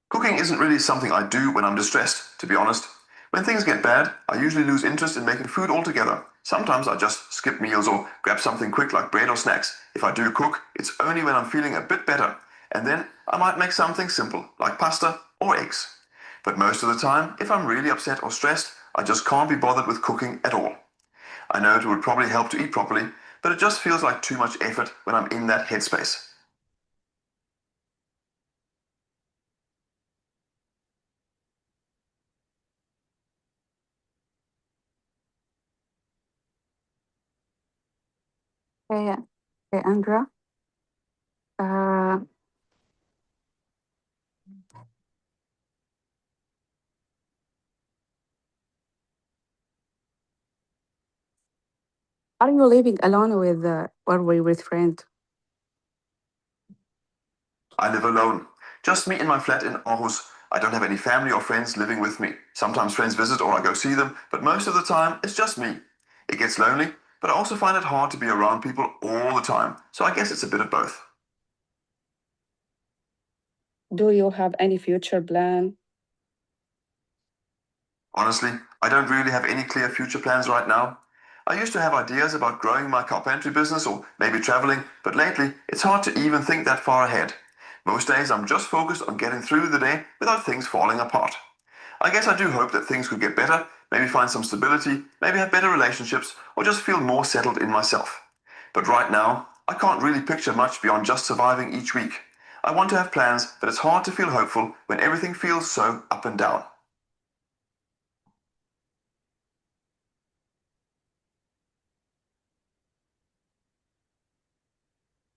Cooking isn't really something I do when I'm distressed, to be honest. When things get bad, I usually lose interest in making food altogether. Sometimes I just skip meals or grab something quick like bread or snacks. If I do cook, it's only when I'm feeling a bit better, and then I might make something simple like pasta or eggs. But most of the time, if I'm really upset or stressed, I just can't be bothered with cooking at all. I know it would probably help to eat properly, but it just feels like too much effort when I'm in that headspace. Hey, hey Andra. Uh, are you living alone or with friends? I live alone. Just me in my flat in Aarhus. I don't have any family or friends living with me. Sometimes friends visit or I go see them, but most of the time it's just me. It gets lonely, but I also find it hard to be around people all the time, so I guess it's a bit of both. Do you have any future plan? Honestly, I don't really have any clear future plans right now. I used to have ideas about growing my carpentry business or maybe traveling, but lately it's hard to even think that far ahead. Most days I'm just focused on getting through the day without things falling apart. I guess I do hope that things could get better, maybe find some stability, maybe have better relationships, or just feel more settled in myself. But right now, I can't really picture much beyond just surviving each week. I want to have plans, but it's hard to feel hopeful when everything feels so up and down.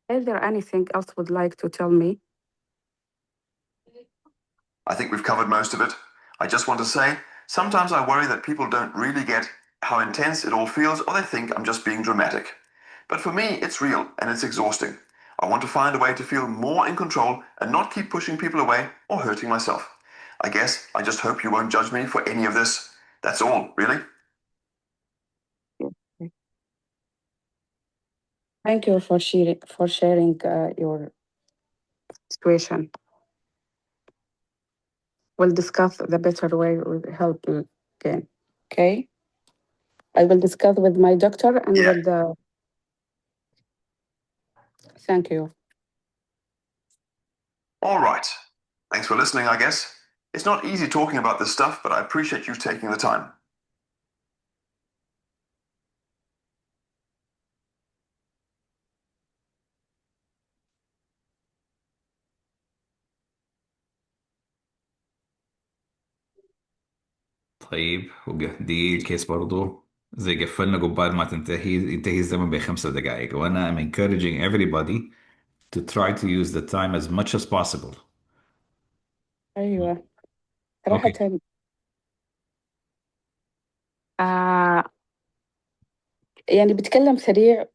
Is there anything else would like to tell me? I think we've covered most of it. I just want to say, sometimes I worry that people don't really get how intense it all feels, or they think I'm just being dramatic. But for me, it's real and it's exhausting. I want to find a way to feel more in control and not keep pushing people away or hurting myself. I guess I just hope you won't judge me for any of this. That's all, really. Thank you for sharing your situation. We'll discuss the better way with help again. Okay? I will discuss with my doctor and with the. Thank you. All right. Thanks for listening, I guess. It's not easy talking about this stuff, but I appreciate you taking the time. طيب دي الكيس برضو زي قفلنا قبال ما ينتهي الزمن ب5 دقائق وانا I'm encouraging everybody to try to use the time as much as possible. أيوة صراحة. Okay. يعني بيتكلم سريع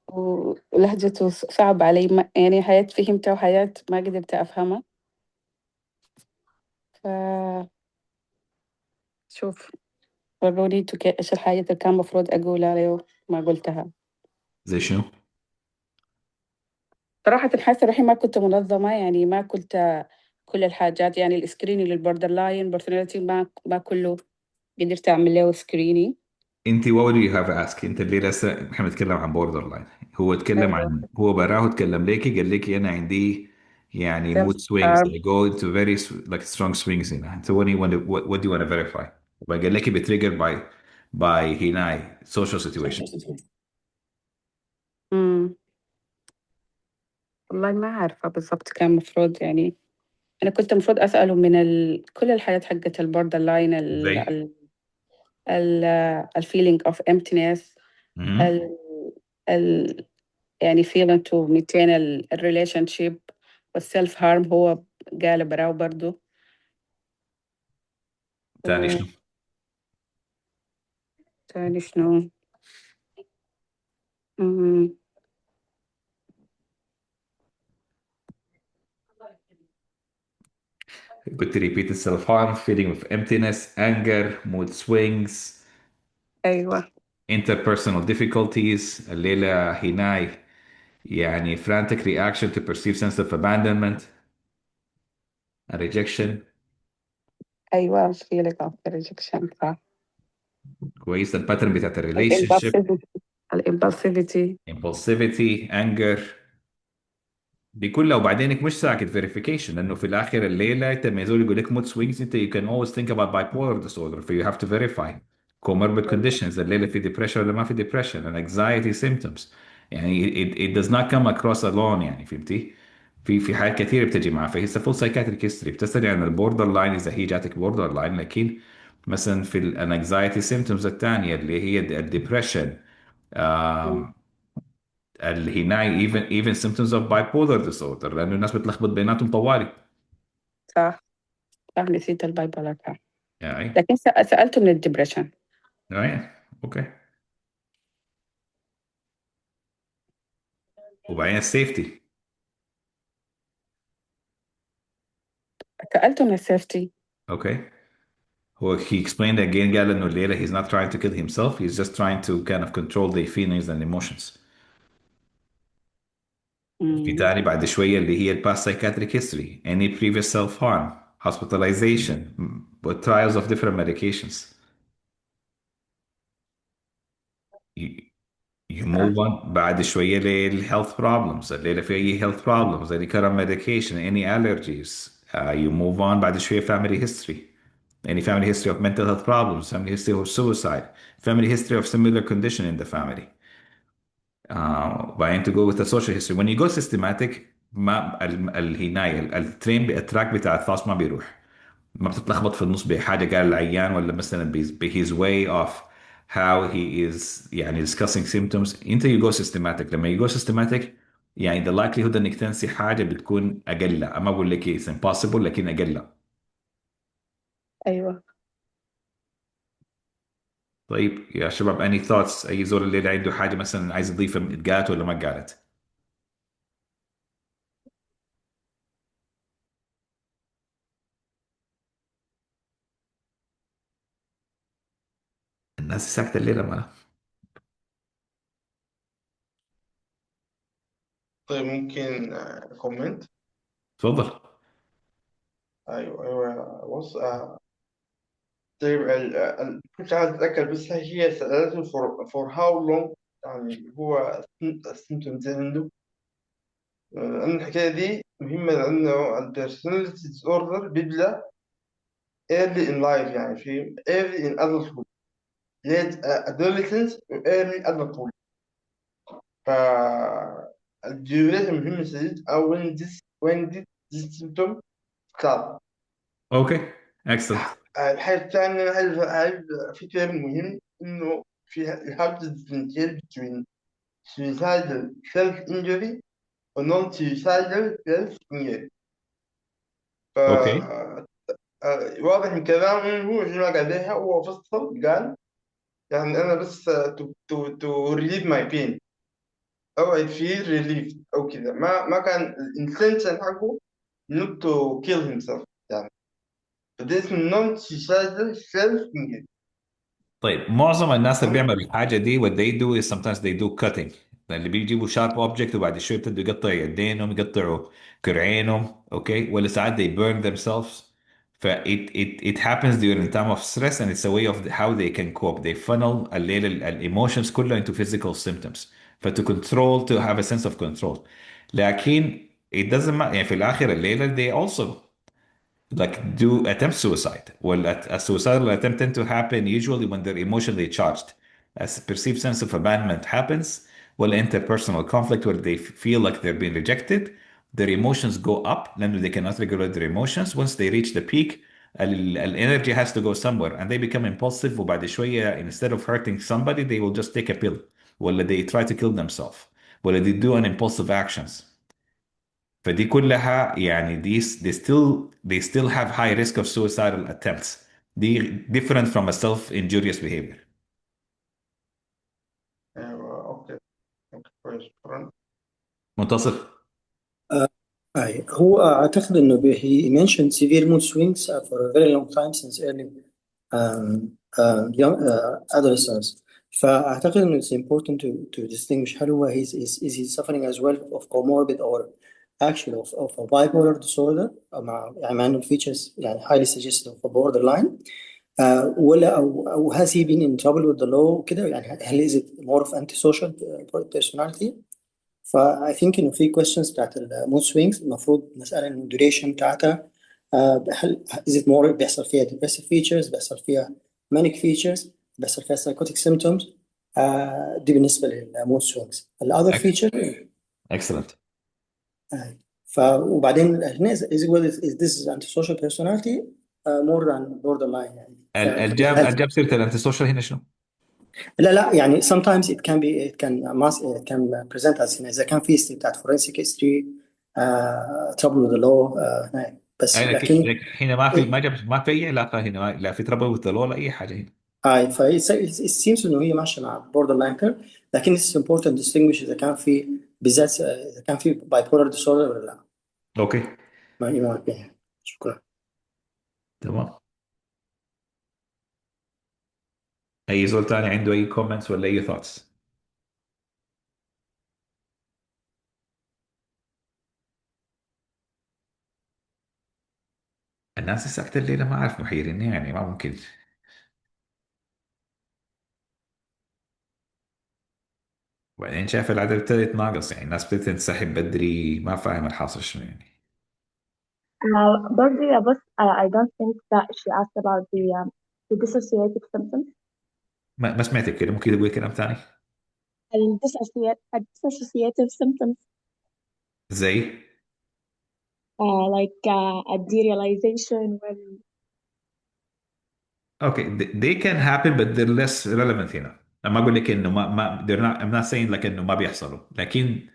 ولهجته صعب علي، يعني حياة فهمتها وحياة ما قدرت أفهمها. شوف وروني إيش الحاجة اللي كان مفروض أقولها له ما قلتها. زي شنو؟ صراحة حاسة روحي ما كنت منظمة، يعني ما كنت كل الحاجات، يعني السكريني للبوردر لاين بيرسوناليتي ما كله قدرت أعمل له سكريني. انت what do you have ask؟ انت اللي لسه احنا بنتكلم عن بوردر لاين، هو اتكلم عن هو براه اتكلم ليكي قال ليكي انا عندي يعني mood swings I go into very like strong swings هنا. So what do you want to verify؟ وقال ليكي بتريجر by هنا social situation. والله ما عارفة بالضبط كان مفروض، يعني أنا كنت مفروض أسأله من كل الحاجات حقت البوردر لاين، الفيلينج اوف emptiness، ال يعني feeling to maintain الريليشن شيب والسيلف هارم، هو قال براو برضو. تاني شنو؟ تاني شنو؟ قلت repeat self harm, feeling of emptiness, anger, mood swings. أيوة. interpersonal difficulties. الليلة هناي يعني frantic reaction to perceived sense of abandonment and rejection. أيوة feeling of rejection صح. كويس. الباترن بتاعت الريليشن شيب، impulsivity, anger، دي كلها. وبعدينك مش ساكت فيريفيكيشن، لانه في الاخر الليله انت لما يقول لك مود سوينجز انت you can always think about bipolar disorder ف you have to verify comorbid conditions. الليله في depression ولا ما في depression and anxiety symptoms. يعني it does not come across alone. يعني فهمتي؟ في حاجات كثيره بتجي معاه. فهي full psychiatric history بتسأل عن البوردر لاين اذا هي جاتك بوردر لاين. لكن مثلا في الانكزايتي سيمتومز الثانيه اللي هي الديبريشن، اللي هي even symptoms of bipolar disorder، لانه الناس بتلخبط بيناتهم طوالي. صح نسيت البايبولار صح. يعني لكن سألته من الدبريشن. اوكي. وبعدين السيفتي سألته من السيفتي. اوكي. هو he explained again قال انه الليله he's not trying to kill himself, he's just trying to kind of control the feelings and emotions. في تاني بعد شويه اللي هي past psychiatric history, any previous self harm, hospitalization, but trials of different medications. You move on بعد شوية للhealth problems. الليلة في أي health problems any current medication, any allergies. You move on بعد شوية family history, any family history of mental health problems, family history of suicide, family history of similar condition in the family. وبعدين to go with the social history. When you go systematic ما الهناية الترين التراك بتاع الثoughts ما بيروح، ما بتتلخبط في النص بحاجة قال العيان ولا مثلا his way of how he is يعني discussing symptoms. انت you go systematic. لما you go systematic يعني the likelihood انك تنسي حاجة بتكون اقل. ما اقول لك it's impossible لكن اقل. ايوه. طيب يا شباب any thoughts؟ اي زول اللي عنده حاجة مثلا عايز يضيفها قالت ولا ما قالت؟ الناس ساكتة الليلة ما. طيب ممكن كومنت. اتفضل. ايوه بص طيب كنت عايز اتاكد بس هي سالته for how long يعني هو السيمتومز عنده. لأن الحكاية دي مهمة لأنه البيرسوناليتي ديس اوردر بيبدأ early in life، يعني في early in adulthood late adolescence و early adulthood. ف الديوريشن مهم شديد أو when this symptom start. اوكي اكسلنت. الحاجة الثانية أنا عايز في كلام مهم إنه في you have to differentiate between suicidal self-injury و non-suicidal self-injury. اوكي. واضح من كلامه إنه هو شنو قال لها، هو فصل قال يعني أنا بس to relieve my pain أو I feel relieved أو كذا. ما كان الانتنشن حقه not to kill himself يعني. فده اسمه non-suicidal self-injury. طيب معظم الناس اللي بيعملوا الحاجة دي what they do is sometimes they do cutting. اللي بيجيبوا شارب اوبجكت وبعد شوي يبتدوا يقطعوا يدينهم يقطعوا كرعينهم. اوكي. ولا ساعات they burn themselves. ف it happens during the time of stress and it's a way of how they can cope. They funnel الليل emotions كلها into physical symptoms. ف to control to have a sense of control. لكن it doesn't matter يعني في الآخر الليلة they also like do attempt suicide. Well, a suicidal attempt tend to happen usually when they're emotionally charged. As a perceived sense of abandonment happens, well, interpersonal conflict where they feel like they're being rejected, their emotions go up, then they cannot regulate their emotions. Once they reach the peak, energy has to go somewhere and they become impulsive. وبعد شوية, instead of hurting somebody, they will just take a pill. Well, they try to kill themselves. Well, they do an impulsive actions. فدي كلها يعني they still have high risk of suicidal attempts. دي different from a self-injurious behavior. أيوة أوكي كويس شكرا. منتصف. هو أعتقد إنه he mentioned severe mood swings for a very long time since early young adolescence. فأعتقد إنه it's important to distinguish هل هو is he suffering as well of comorbid or actually of a bipolar disorder مع إنه features يعني highly suggestive of a borderline ولا أو has he been in trouble with the law كده يعني هل is it more of antisocial personality. فاي ثينك انه في questions بتاعت المود سوينجز المفروض نسال انه الديوريشن بتاعتها هل از ات مور بيحصل فيها depressive features، بيحصل فيها manic features، بيحصل فيها psychotic symptoms. دي بالنسبه للمود سوينجز. الاذر فيتشر Excellent. وبعدين الناس is this antisocial personality more than borderline يعني الجاب سيرة الانتي هنا شنو؟ لا يعني sometimes it can present as إذا كان في history بتاعت forensic history trouble with the law هناك بس لكن هنا ما في اي علاقة هنا لا في ترابل وذ ولا اي حاجة هنا. ف it seems انه هي ماشية مع borderline curve لكن it's important to distinguish اذا كان في بالذات اذا كان في bipolar disorder ولا لا. اوكي ما شكرا. تمام. اي زول تاني عنده اي كومنتس ولا اي ثوتس؟ الناس ساكتة الليلة ما اعرف محيرين يعني ما ممكن. وبعدين شايف العدد ابتدى يتناقص يعني الناس ابتدت تنسحب بدري ما فاهم الحاصل شنو يعني. برضه يا بس I don't think that she asked about the dissociative symptoms. ما سمعتك كده ممكن تقول كلام ثاني؟ Dissociative symptoms زي like a derealization when اوكي they can happen but they're less relevant هنا. انا ما اقول لك انه ما they're not I'm not saying like انه ما بيحصلوا لكن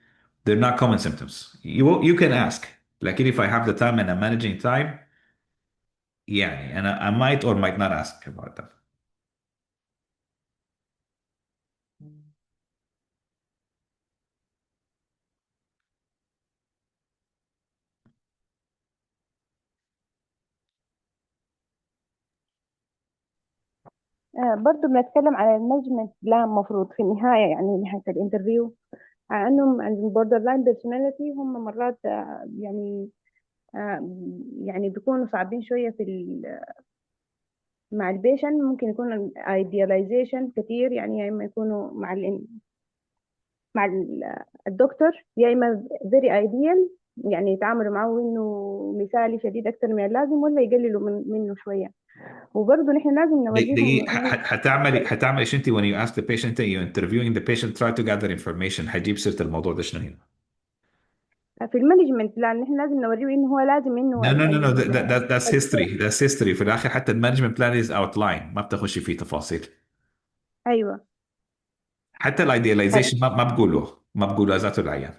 they're not common symptoms. You can ask لكن if I have the time and I'm managing time يعني انا I might or might not ask about them. برضو بنتكلم على المانجمنت بلان مفروض في النهاية، يعني نهاية الانترفيو، على انهم عندهم بوردر لاين بيرسوناليتي، هم مرات يعني بيكونوا صعبين شوية مع البيشن، ممكن يكون ايدياليزيشن كتير، يعني يا اما يكونوا الدكتور، يا اما فيري ايديال، يعني يتعاملوا معه انه مثالي شديد اكتر من اللازم، ولا يقللوا منه شوية. وبرضه نحن لازم نوريهم دقيقة هتعمل ايش انت when you ask the patient you interviewing the patient try to gather information هجيب سيرة الموضوع ده شنو هنا؟ في المانجمنت، لان نحن لازم نوريه انه هو لازم انه No no no no that's history في الآخر حتى المانجمنت بلان is outline ما بتخشي فيه تفاصيل. ايوه. حتى الايدياليزيشن ما بقوله ذاته العيان.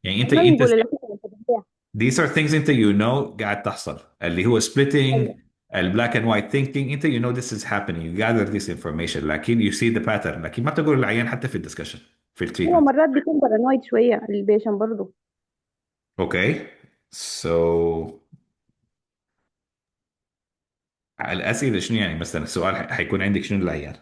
يعني انت ما انت بنقول الأسئلة. these are things انت قاعد تحصل اللي هو splitting ايوه. البلاك and white thinking انت this is happening you gather this information لكن you see the pattern لكن ما تقول للعيان حتى في الدسكشن في هو التريتمنت. مرات بيكون بارانويد شوية البيشن برضه. اوكي so الاسئله شنو يعني مثلا السؤال حيكون عندك شنو للعيان؟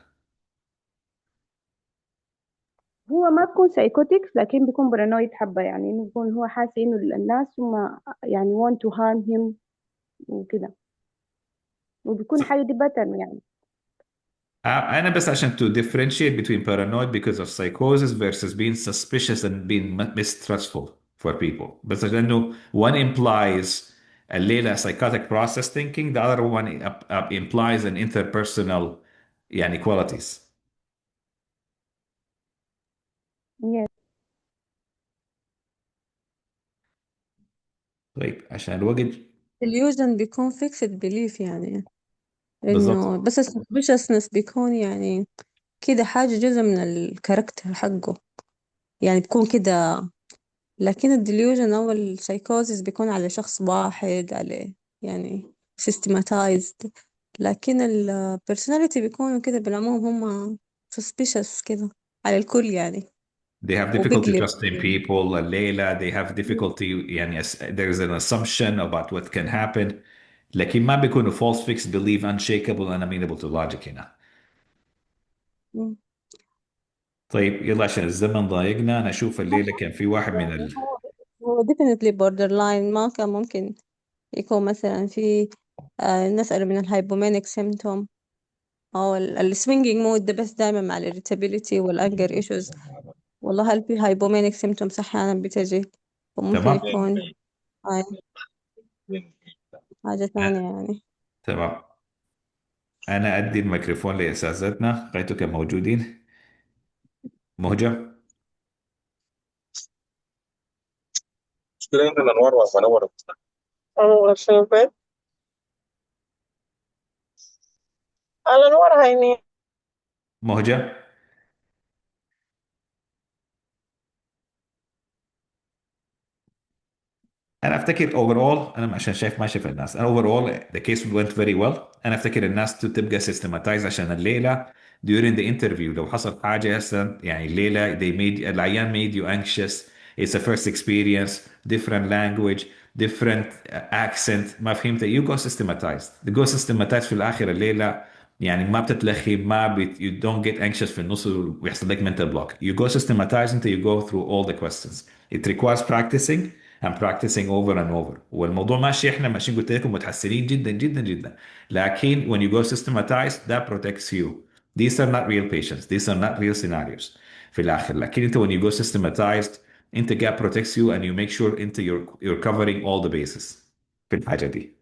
هو ما بيكون سايكوتكس، لكن بيكون بارانويد حبة، يعني انه بيكون هو حاسس انه الناس هم يعني want to harm him وكده، وبيكون حاجة دي باترن يعني. أنا بس عشان to differentiate between paranoid because of psychosis versus being suspicious and being mistrustful for people بس لأنه one implies الليلة psychotic process thinking the other one implies an interpersonal يعني qualities. Yes. طيب عشان الوقت delusion بيكون fixed belief، يعني بالضبط إنه بس suspiciousness بيكون يعني كده حاجة جزء من الكاركتر حقه، يعني بيكون كده. لكن الديليوجن أو السايكوزيس بيكون على شخص واحد، على يعني systematized. لكن ال personality بيكونوا كده بالعموم هم suspicious كده على الكل يعني، they have difficulty وبيقلب. trusting people الليلة they have difficulty يعني there is an assumption about what can happen لكن ما بيكونوا false fixed belief unshakable and amenable to logic هنا. مم. طيب يلا عشان الزمن ضايقنا أنا أشوف الليلة كان في واحد من يعني هو definitely borderline، ما كان ممكن يكون مثلا في نسأله من الهايبومانيك symptom أو السوينجينج مود ده، بس دايما مع الirritability والأنجر issues. والله هل في هايبومانيك symptoms أحيانا بتجي، وممكن تمام يكون هاي حاجة ثانية يعني. تمام أنا أدي الميكروفون لأساتذتنا غايتك موجودين. مهجة مشكلة إن الأنوار واقفة منورة. أنور شنو البيت؟ الأنوار هاينين. مهجة انا افتكر overall انا عشان شايف ماشي في الناس انا overall the case went very well. انا افتكر الناس تبقى systematize عشان الليله during the interview لو حصل حاجه هسه يعني الليله العيان made you anxious it's a first experience different language different accent ما فهمت you go systematized the go systematized في الاخر الليله يعني ما بتتلخي you don't get anxious في النص ويحصل لك mental block you go systematized until you go through all the questions it requires practicing and practicing over and over والموضوع ماشي احنا ماشيين قلت لكم متحسنين جدا جدا جدا لكن when you go systematized that protects you these are not real patients these are not real scenarios في الآخر لكن انت when you go systematized انت gap protects you and you make sure انت you're covering all the bases في الحاجة دي.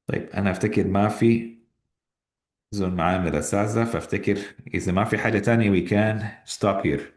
طيب أنا أفتكر ما في زول معانا من الأساتذة فأفتكر إذا ما في حاجة تانية we can stop here.